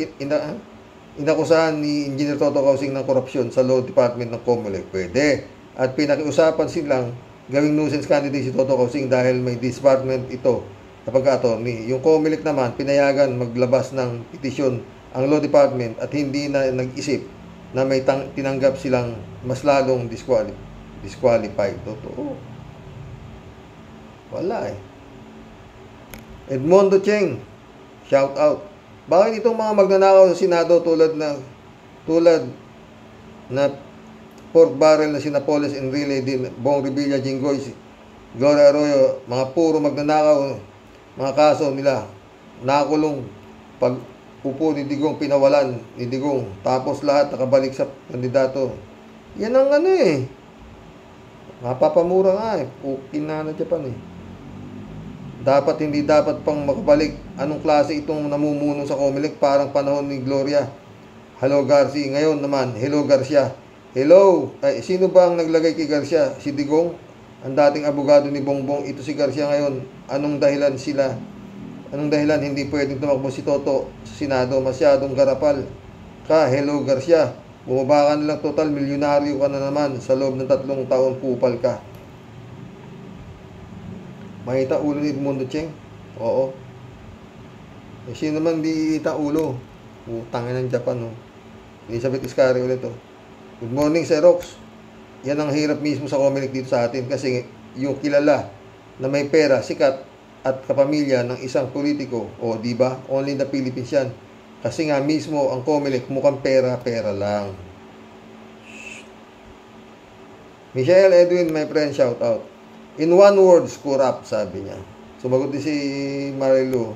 inakusahan ni Engineer Toto Kausing ng korupsyon sa Law Department ng Comelec. Pwede. At pinakiusapan silang gawing nuisance candidate si Toto Kausing dahil may department ito sa pagka-attorney. Yung Comelec naman, pinayagan maglabas ng petisyon ang Law Department at hindi na nag-isip na may tinanggap silang mas lalong disqualified. Totoo. Wala Edmondo Cheng, shout out. Bakit itong mga magnanakaw sa Senado tulad na pork barrel na sina Poles Enrile, Bong Revilla, Jinggoy, Gloria Arroyo, mga puro magnanakaw, mga kaso nila, nakulong pag upo ni Digong, pinawalan ni Digong, tapos lahat nakabalik sa kandidato. Yan ang mapapamura nga Pukin na Japan Dapat hindi dapat pang makabalik. Anong klase itong namumuno sa Comelec? Parang panahon ni Gloria. Hello Garcia. Ngayon naman, hello Garcia. Hello. Sino ba ang naglagay kay Garcia? Si Digong? Ang dating abogado ni Bongbong. Ito si Garcia ngayon. Anong dahilan hindi pwedeng tumakbo si Toto sa Senado? Masyadong garapal ka. Hello Garcia. Bumaba ka nilang total, milyonaryo ka na naman. Sa loob ng 3 taon, pupal ka. Makita ulo ni Edmundo Cheng? Oo. Sino naman di ita ulo? Utangin ng Japan, Elizabeth Iscari ulit, Good morning, Sir Rox. Yan ang hirap mismo sa Comelec dito sa atin kasi yung kilala na may pera, sikat at kapamilya ng isang politiko, o di ba? Only in the Philippines yan. Kasi nga mismo ang Comelec mukhang pera lang. Michelle Edwin, my friend, shout out. In one word, corrupt, sabi niya. Sumagot din si Marilu.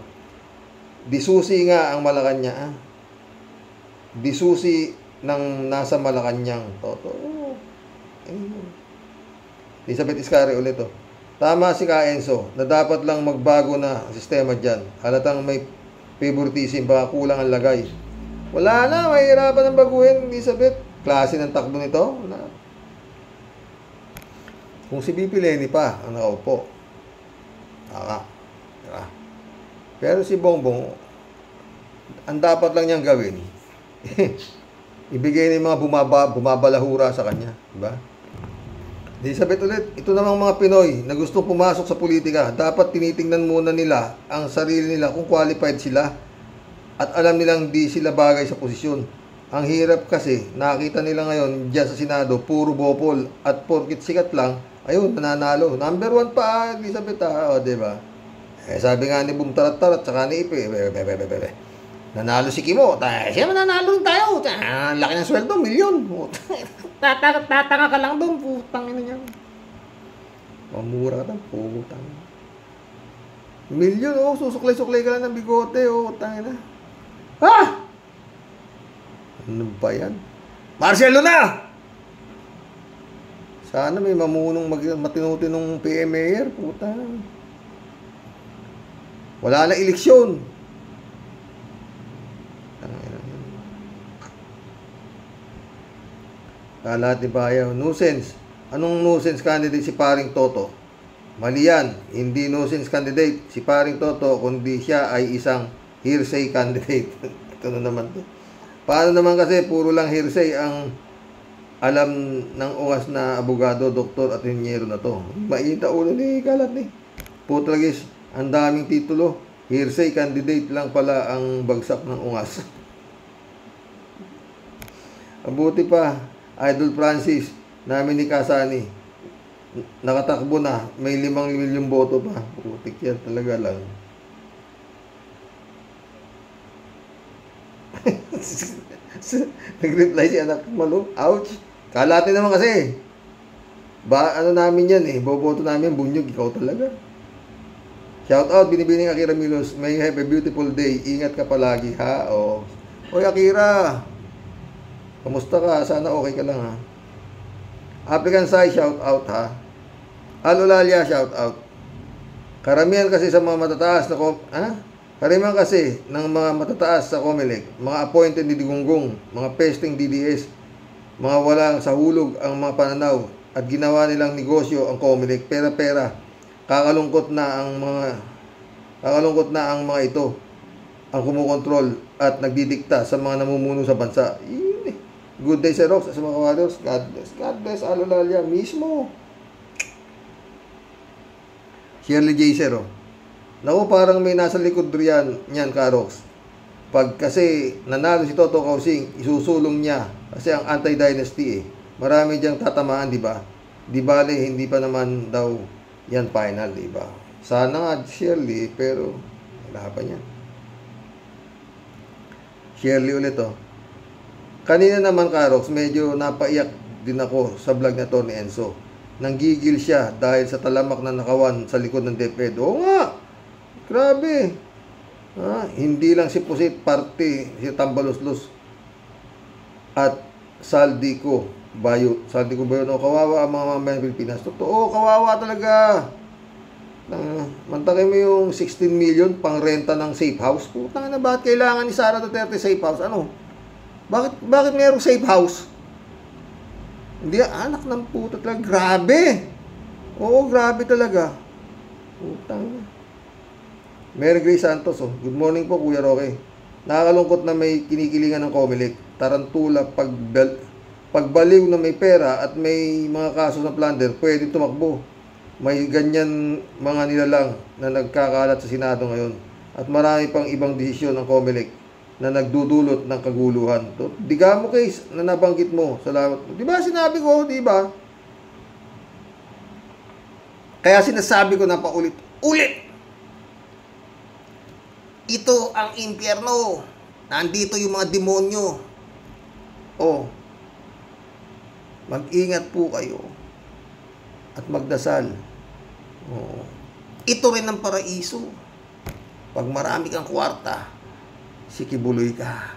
Disusi nga ang Malacanang. Disusi ng nasa Malacanang. Totoo. Elizabeth Iscari ulit to. Tama si Ka Enzo na dapat lang magbago na ang sistema dyan. Halatang may favoritism, baka kulang ang lagay. Wala na, mahirapan ang baguhin, Elizabeth. Klase ng takbo nito. Wala. Kung si BP Lenny pa ang nakaupo. Diba? Pero si Bongbong, ang dapat lang niyang gawin, ibigay ng mga bumabalahura sa kanya. Diba? Elizabeth ulit, ito namang mga Pinoy na gustong pumasok sa politika, dapat tinitingnan muna nila ang sarili nila kung qualified sila at alam nilang di sila bagay sa posisyon. Ang hirap kasi, nakita nila ngayon dyan sa Senado, puro bopol at porkit sikat lang, ayun, nananalo. Number 1 pa, Elizabeth, o, diba? Sabi nga ni Boom Tarat-Tarat, saka ni Ipe, nanalo si Kimo, siya mananalo rin tayo, laki ng sweldo, milyon. Tatanga ka lang doon, putang ina niya. Mamura ka lang, putang. Milyon, susuklay-suklay ka lang ng bigote, putang ina. Ha? Ano ba yan? Marcelo na! Sana may mamunong matinutinong PM mayor, putang. Wala na eleksyon. Lahat ni Bayaw. Nuisance. Anong nuisance candidate si Paring Toto? Mali yan. Hindi nuisance candidate si Paring Toto, kundi siya ay isang hearsay candidate. Ito na naman to. Paano naman kasi puro lang hearsay ang alam ng ungas na abogado, doktor at inyenyero na to. Mainta ulo ni kalat ni. Putragis, ang daming titulo. Hearsay candidate lang pala ang bagsak ng ungas. Mabuti pa, Idol Francis, namin ni Kasani, nakatakbo na, may 5 milyong boto pa. Putik yan talaga lang. Nag-reply si anak malo. Ouch. Kalate naman kasi. Ano namin yan boboto namin, bunyog, ikaw talaga. Shout out, Binibining Akira Milos. May have a beautiful day. Ingat ka palagi, ha? Oy, Akira. Kamusta ka? Sana okay ka lang, ha? Applicant Sai, shout out, ha? Alolalia, shout out. Karamihan kasi sa mga matataas na Karamihan kasi ng mga matataas sa Comelec, mga appointed ni Digunggong, mga pesting DDS, mga walang sa hulog ang mga pananaw at ginawa nilang negosyo ang Comelec, pera-pera. Kakalungkot na ang mga ito ang kumukontrol at nagdidikta sa mga namumuno sa bansa. Good day, Sir Rox, sa mga kawados. God bless. God bless, Alolalia mismo. Shirley J. Sero. Naku, parang may nasa likod riyan niyan, Karox. Pag kasi nanalo si Toto Kausing, isusulong niya. Kasi ang anti-dynasty Marami diyang tatamaan, di ba? Di bale, hindi pa naman daw yan final, di ba? Sana nga, Shirley, pero wala pa niyan. Shirley ulit, Kanina naman, Karox, medyo napaiyak din ako sa vlog na to ni Enzo. Nanggigil siya dahil sa talamak na nakawan sa likod ng DepEd. Oo nga! Grabe! Hindi lang si Pusit, party, si Tambaloslos at Saldico Bayo. Saldico Bayo, kawawa ang mga mamayan Pilipinas. Totoo, kawawa talaga. Mantakay mo yung 16 million pang renta ng safe house. Putang na, bakit kailangan ni Sara Duterte safe house? Bakit mayroong safe house? Hindi, anak ng puta talaga. Grabe! Oo, grabe talaga. Putang. Mary Grace Santos, Good morning po, Kuya Roque. Nakakalungkot na may kinikilingan ng Comelec. Tarantula, pagbaliw na may pera at may mga kaso ng plunder, pwede tumakbo. May ganyan mga nilalang na nagkakalat sa Senado ngayon. At marami pang ibang desisyon ng Comelec na nagdudulot ng kaguluhan. Digamo case na nabanggit mo. Salamat po. Di ba sinabi ko, di ba? Kaya sinasabi ko na paulit-ulit. Ito ang impyerno. Nandito yung mga demonyo. Oh. Mag-ingat po kayo. At magdasal. Oh. Ito rin ang paraiso. Pag marami kang kwarta, sikibuloy ka.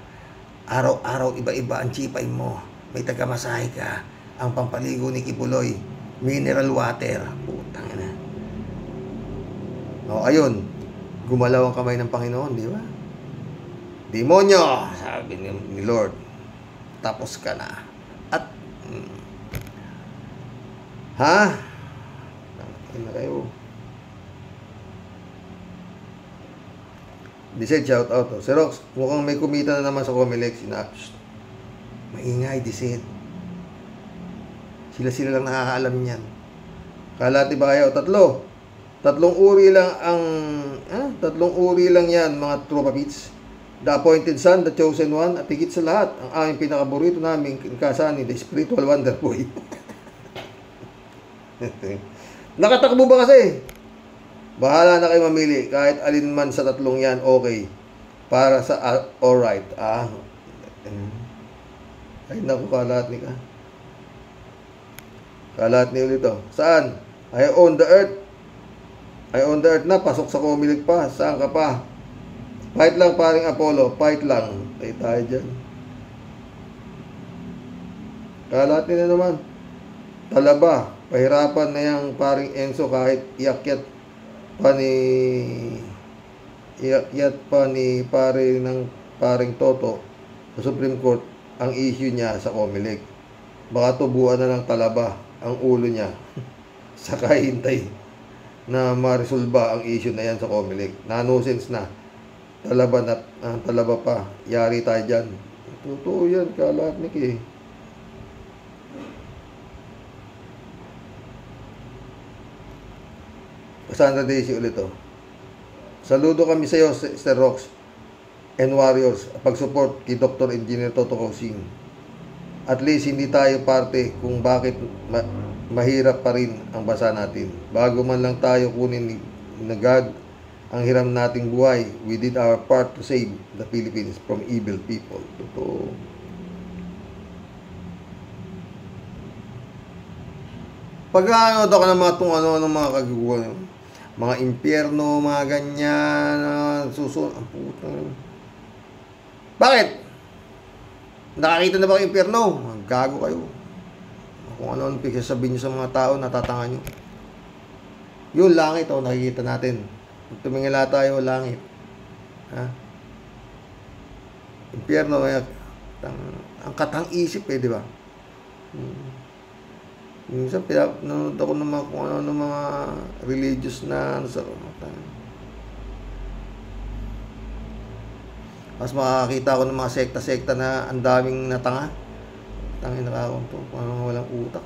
Araw-araw iba-iba ang chipay mo. May tagamasahe ka. Ang pampaligo ni Kibuloy, mineral water. Putang ina. O, ayun. Gumalaw ang kamay ng Panginoon, di ba? Demonyo, sabi ni Lord. Tapos ka na. At, ha? Tangin na kayo. Dised, shout out. Si Rox, mukhang may kumita na naman sa Comelec. Maingay, Dised. Sila lang nakakaalam niyan. Kalati ba kayo? Tatlong uri lang yan, mga tropa pits. The Appointed Son, The Chosen One, at higit sa lahat, ang aming pinakaborito namin, Kasani, The Spiritual Wonder Boy. Nakatakbo ba kasi? Bahala na kayo mamili. Kahit alin man sa tatlong yan, okay. Para sa alright. Ay, naku, kalat ni ka. Kalat ni ulit to. Saan? I own the earth. I own the earth na. Pasok sa Comelec pa. Saan ka pa? Fight lang, paring Apollo. Fight lang. Tay tayo dyan. Kalat ni na naman. Talaba. Pahirapan na yung paring Enzo kahit iakyat pa ni paring Toto sa Supreme Court ang issue niya sa Comelec. Baka tubuan na ng talaba ang ulo niya. Saka hintay na marisolba ang issue na yan sa Comelec. Nonsense na. Talaba pa. Yari tayo dyan. Totoo yan, kalatnik eh. Sandra Daisy ulit oh. Saludo kami sa iyo, Sir Rox and Warriors, pag-support kay Dr. Engineer Toto Cosing. At least hindi tayo parte kung bakit mahirap pa rin ang bansa natin. Bago man lang tayo kunin ni God ang hiram nating buhay, we did our part to save the Philippines from evil people. Totoo. Pag-ano daw ka ng mga mga kagiguan, mga impyerno, mga ganyan, susunod, ang puto. Bakit? Nakakita na ba kayo impyerno? Gago kayo. Kung ano-ano sabihin nyo sa mga tao, natatanga nyo. Yung langit, nakikita natin. Tumingala tayo, langit. Ha? Impyerno, ang katang isip di ba? Minsan, nanonood ako ng mga, kung ano, mga religious na, mas makakita ko ng mga sekta-sekta na ang daming natanga. Tangin nakakonto, parang walang utak.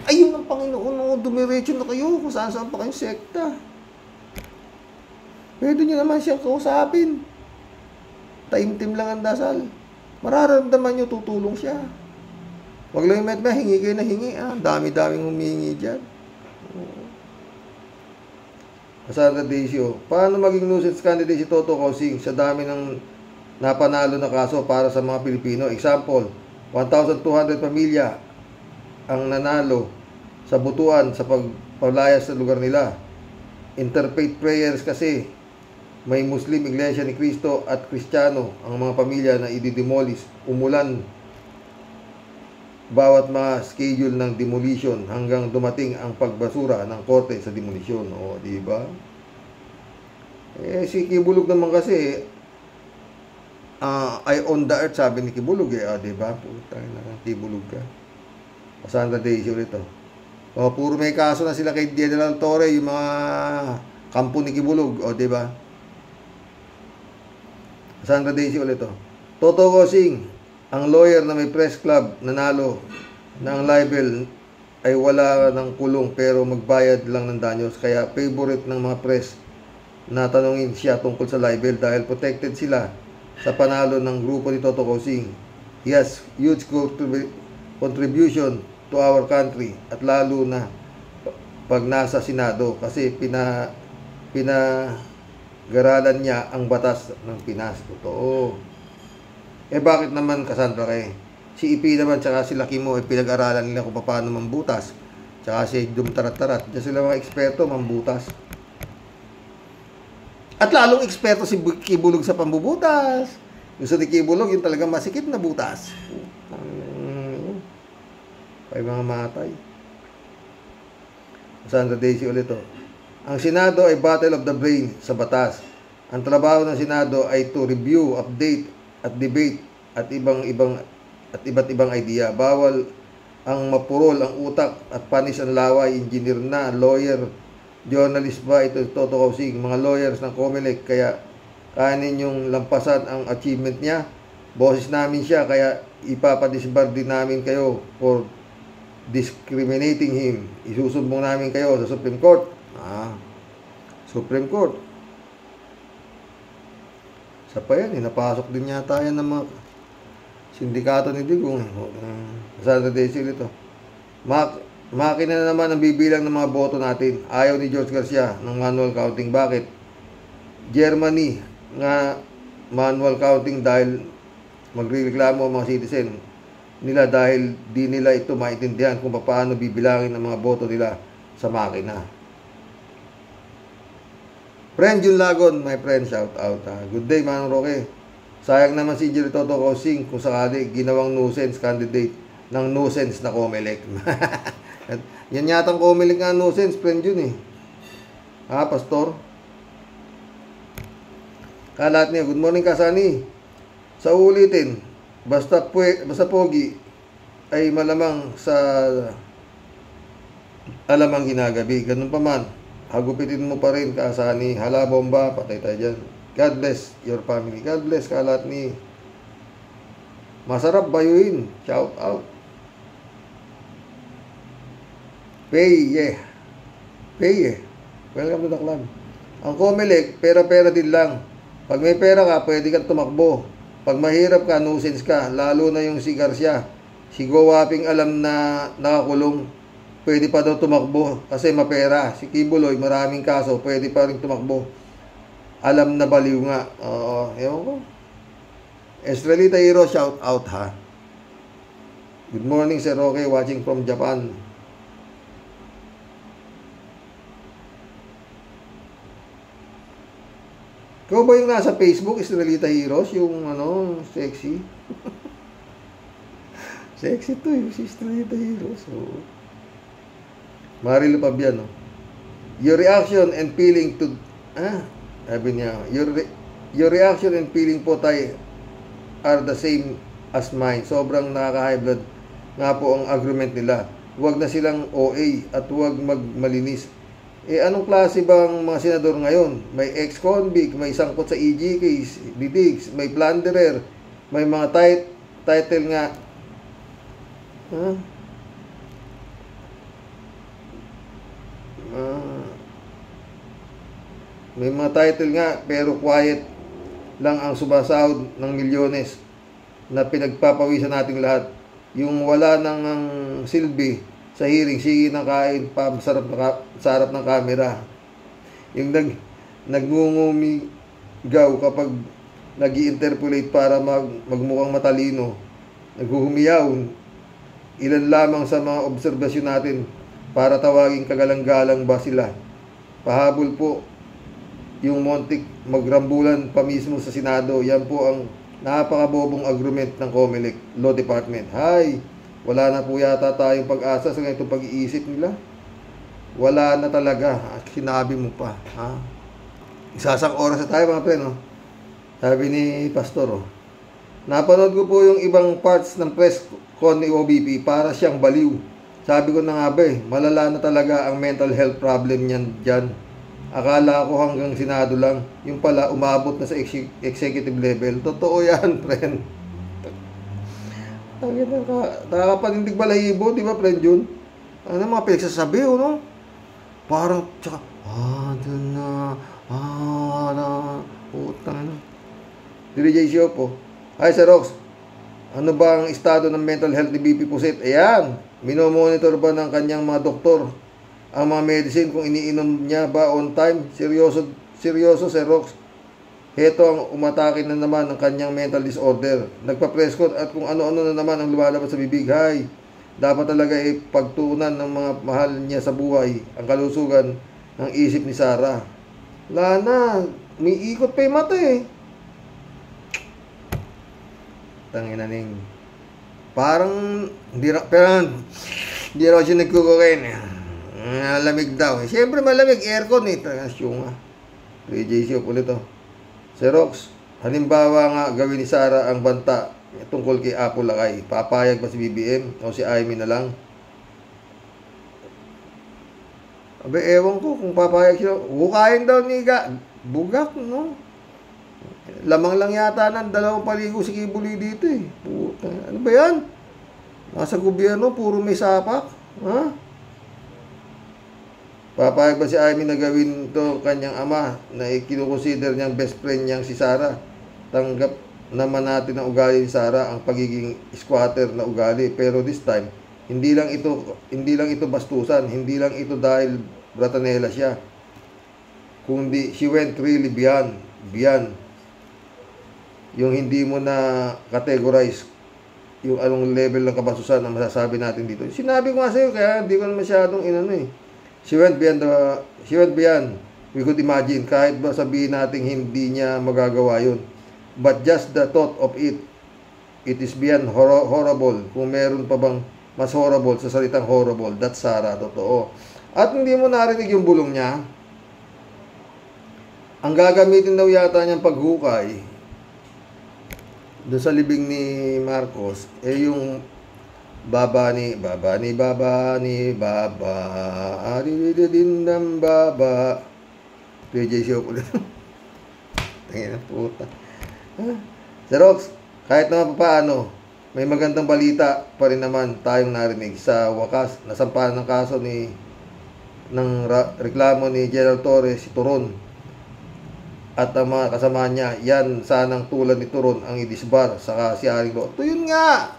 Ayun ang Panginoon, dumiretso na kayo kung saan-saan pa kayong sekta. Pwede nyo naman siyang kausapin. Taimtim lang ang dasal. Mararamdaman nyo, tutulong siya. Huwag lang yung hingi kayo na hingi. Dami-daming humihingi dyan. Sandra Daisy, paano maging nuisance candidate si Toto Cosing sa dami ng napanalo na kaso para sa mga Pilipino? Example, 1,200 pamilya ang nanalo sa butuan sa pagpalayas sa lugar nila. Interfaith prayers kasi may Muslim, Iglesia ni Cristo at Kristiyano ang mga pamilya na ididemolish. Umulan bawat mga schedule ng demolition hanggang dumating ang pagbasura ng korte sa demolition. O, di ba? Si Kibulog naman kasi I own the earth, sabi ni Kibulog di ba? Putang ina, Kibulog ka. Sandra Daisy ulit puro may kaso na sila kay General Torre, yung mga kampo ni Kibulog, di ba? Sandra Daisy ulit Toto Cosing, ang lawyer na may press club nanalo na ang libel ay wala ng kulong pero magbayad lang ng danyos. Kaya favorite ng mga press na tanungin siya tungkol sa libel dahil protected sila sa panalo ng grupo ni Toto Kosing. He has huge contribution to our country at lalo na pag nasa Senado kasi pinag-aralan niya ang batas ng Pinas. Totoo. Bakit naman, Cassandra Kay? Si EP naman tsaka si Lucky Mo, pinag-aralan nila kung paano mambutas. Tsaka si Dum Tarat-Tarat. Diyan sila mga eksperto mambutas. At lalong eksperto si Kibulog sa pambubutas. Gusto ni Kibulog, yung talagang masikip na butas. Ay mga matay. Sandra Daisy ulit to. Ang Senado ay battle of the brain sa batas. Ang trabaho ng Senado ay to review, update, at debate at iba't ibang idea. Bawal ang mapurol ang utak at panis ang laway, engineer na, lawyer, journalist ba, ito Toto Kosing, mga lawyers ng COMELEC, kaya kanin yung lampasan ang achievement niya. Boses namin siya, kaya ipapadisbar din namin kayo for discriminating him. Isusumbong namin kayo sa Supreme Court. Supreme Court. Sa pa yan, napasok din yata yan ng mga sindikato ni Digong. Sandra Daisy ito. Makina na naman ang bibilang ng mga boto natin. Ayaw ni George Garcia ng manual counting. Bakit? Germany nga manual counting dahil magreklamo ang mga citizen nila dahil di nila ito maintindihan kung paano bibilangin ang mga boto nila sa makina. Friend Jun Lagon, my friend, shout out. Good day, Manong Roque. Sayang naman si Jerry Toto Kosing kung sakali ginawang nuisance candidate ng nuisance na COMELEC. Yan yatang COMELEC nga nuisance, friend Jun Pastor? Kalat niya, good morning Kasani. Sa ulitin, basta pogi ay malamang sa alamang ginagabi. Ganun pa man. Hagupitin mo pa rin, Kasani. Hala, bomba, patay tayo dyan. God bless your family. God bless, Kalat ni. Masarap bayuin. Shout out. Peye. Welcome to the club. Ang COMELEC, pera-pera din lang. Pag may pera ka, pwede kang tumakbo. Pag mahirap ka, nuisance ka. Lalo na yung si Garcia. Si Go Waping alam na nakakulong. Pwede pa daw tumakbo kasi mapera. Si Kibuloy, maraming kaso, pwede pa rin tumakbo. Alam na baliw nga. Ewan ko. Estrelita Hero, shout out ha. Good morning, Sir Roque, watching from Japan. Ikaw ba yung nasa Facebook, Estrelita Heroes? Yung sexy? Sexy to si Estrelita Heroes. Marilo Pabiano. Your reaction and feeling to sabi niya, your reaction and feeling po tayo are the same as mine. Sobrang nakaka-high blood nga po ang agreement nila. Huwag na silang OA at huwag magmalinis. Anong klase bang mga senador ngayon? May ex-convict, may sangkot sa EG case, didigs, may plunderer, may mga title nga. May mga title nga pero quiet lang ang sumasahod ng milyones na pinagpapawisan nating lahat. Yung wala nang silbi sa hearing, sige na kain pa sa harap ng camera. Yung nagngungumigaw kapag nag-i-interpolate para magmukhang matalino, naghuhumiyaw. Ilan lamang sa mga obserbasyon natin para tawaging kagalang-galang ba sila. Pahabol po yung Montik magrambulan pa mismo sa Senado. Yan po ang napakabobong agreement ng COMELEC Law Department. Wala na po yata tayong pag-asa sa ganitong pag-iisip nila. Wala na talaga. Sinabi mo pa. Isasang oras na tayo mga pre, no? Sabi ni Pastor, napanood ko po yung ibang parts ng press con ni OBP para siyang baliw. Sabi ko na nga ba malala na talaga ang mental health problem niyan dyan. Akala ko hanggang Senado lang. Yung pala, umabot na sa executive level. Totoo yan, friend. Nakakapanindig balahibo, di ba, friend Jun? Ano mga pinagsasabi, no? Parang, tsaka, utang na. DJ Siopo. Hi, Sir Rox. Ano ba ang estado ng mental health ni BP Pusit? Ayan, minomonitor ba ng kanyang mga doktor ang mga medicine kung iniinom niya ba on time? Seryoso, Sir Rox. Heto ang umatake na naman ng kanyang mental disorder. Nagpa-press-con at kung ano-ano na naman ang lumalabas sa bibig. Hay, dapat talaga ipagtuunan ng mga mahal niya sa buhay ang kalusugan ng isip ni Sarah. Wala na, may ikot pa yung mata eh. Tanginaning. Parang, hindi raw siya nagkukukain eh. Malamig daw eh. Siyempre malamig, aircon eh. Tagasyo nga. 3JC ulit oh. Sir Rox, halimbawa nga gawin ni Sarah ang banta tungkol kay Apo Lakay. Papayag ba si BBM o si Amy na lang? Abe, ewan ko kung papayag siya. Hukayin daw ni Bugak, no? Lamang lang yata ng 2 paligo si Kibuli dito eh. Puta, ano ba yan? Nasa gobyerno, puro may sapak. Ha? Papayag ba si Amy na gawin to kanyang ama na ikinukonsider niyang best friend niyang si Sarah? Tanggap naman natin ang ugali ni Sarah, ang pagiging squatter na ugali. Pero this time, hindi lang ito bastusan, hindi lang ito dahil bratanela siya. Kundi she went really beyond. Yung hindi mo na categorize yung anong level ng kabastusan na masasabi natin dito. Sinabi ko nga sa'yo, kaya hindi ko na masyadong inano eh. She went beyond. We could imagine, kahit ba sabihin natin hindi niya magagawa yun. But just the thought of it is beyond horrible. Kung meron pa bang mas horrible sa salitang horrible, that's Sarah, totoo. At hindi mo narinig yung bulong niya. Ang gagamitin daw yata niyang paghukay doon sa libing ni Marcos, eh yung baba, arididindam baba. PJ show ulit. Tangina puta. Sir Rox, kahit naman paano, may magandang balita pa rin naman tayong narinig. Sa wakas, nasampahan ng kaso ng reklamo ni General Torres si Turon at ang mga kasama niya. Yan sanang tulad ni Turon ang idisbar saka si Aring Lo. Ito yun nga.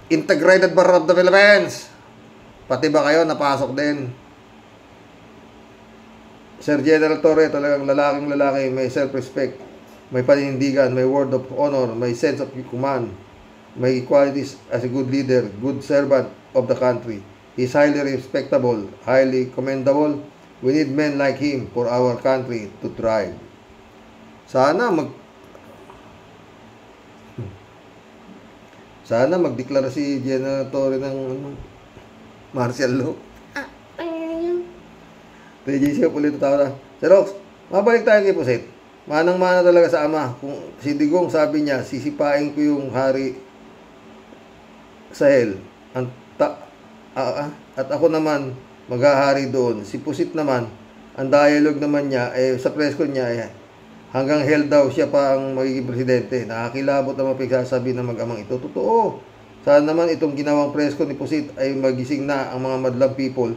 Integrated Bar of the Philippines. Pati ba kayo napasok din? Sir General Torre, talagang lalaking lalaki, may self-respect, may paninindigan, may word of honor, may sense of command, may qualities as a good leader, good servant of the country. He's highly respectable, highly commendable. We need men like him for our country to thrive. Sana magdeklara si General Torre ng martial law. PJC ulit tayo na. Sir Rox, mabalik tayo kay Pusit. Manang-mana talaga sa ama. Kung si Digong sabi niya, sisipain ko yung hari sa hell. At ako naman maghahari doon. Si Pusit naman, ang dialogue naman niya, sa press con niya, hanggang hell daw siya pa ang magiging presidente. Nakakilabot na mapagsasabi ng mag-amang ito. Totoo. Sana naman itong ginawang press con ni Pusit ay magising na ang mga madlang people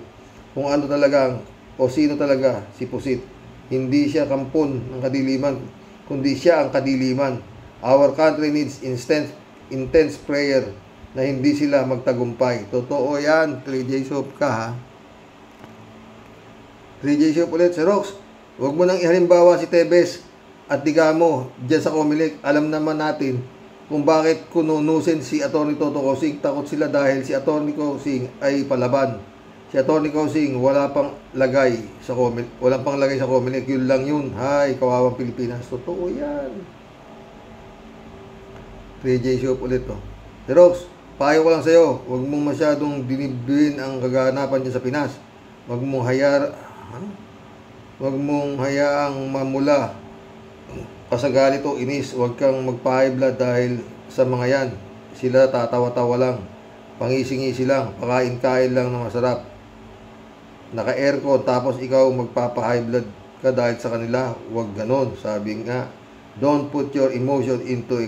kung ano talagang o sino talaga si Pusit. Hindi siya kampon ng kadiliman, kundi siya ang kadiliman. Our country needs intense prayer na hindi sila magtagumpay. Totoo yan. 3J Soap ka ha. 3J Soap ulit. Sir Rox, huwag mo nang ihalimbawa si Tebes at Digamo dyan sa Comelec. Alam naman natin kung bakit kununusin si Atty. Toto Cosing. Takot sila dahil si Atty. Cosing ay palaban. Si Atty. Cosing walang pang lagay sa Comelec. Yun lang yun. Hay, kawawang Pilipinas. Totoo yan. 3J Shop ulit to. Si Rox, payo ko lang sa'yo. Huwag mong masyadong dinibdin ang kaganapan dyan sa Pinas. Huwag mong hayaang mamula. Kasagali to, inis. Huwag kang magpa-high blood dahil sa mga yan. Sila tatawa-tawa lang. Pangising-isi lang. Pakain-kain lang na masarap. Naka-aircon tapos ikaw magpapa-high blood ka dahil sa kanila. Huwag ganon. Sabi nga, don't put your emotion into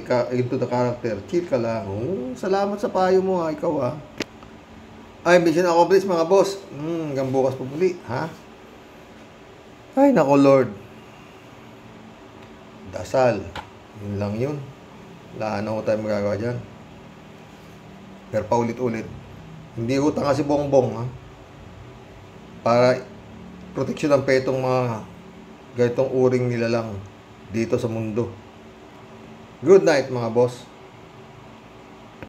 the character. Chill ka lang. Salamat sa payo mo ha, ikaw ha. Ay, mission accomplished mga boss. Hanggang bukas po muli, ha? Ay, nako Lord. dasal. Yun lang yun. Wala na ho tayo magagawa dyan. Pero paulit-ulit. Hindi ho tanga si Bongbong, ha? Para proteksyon pa itong mga ganitong uring nila lang dito sa mundo. Good night, mga boss.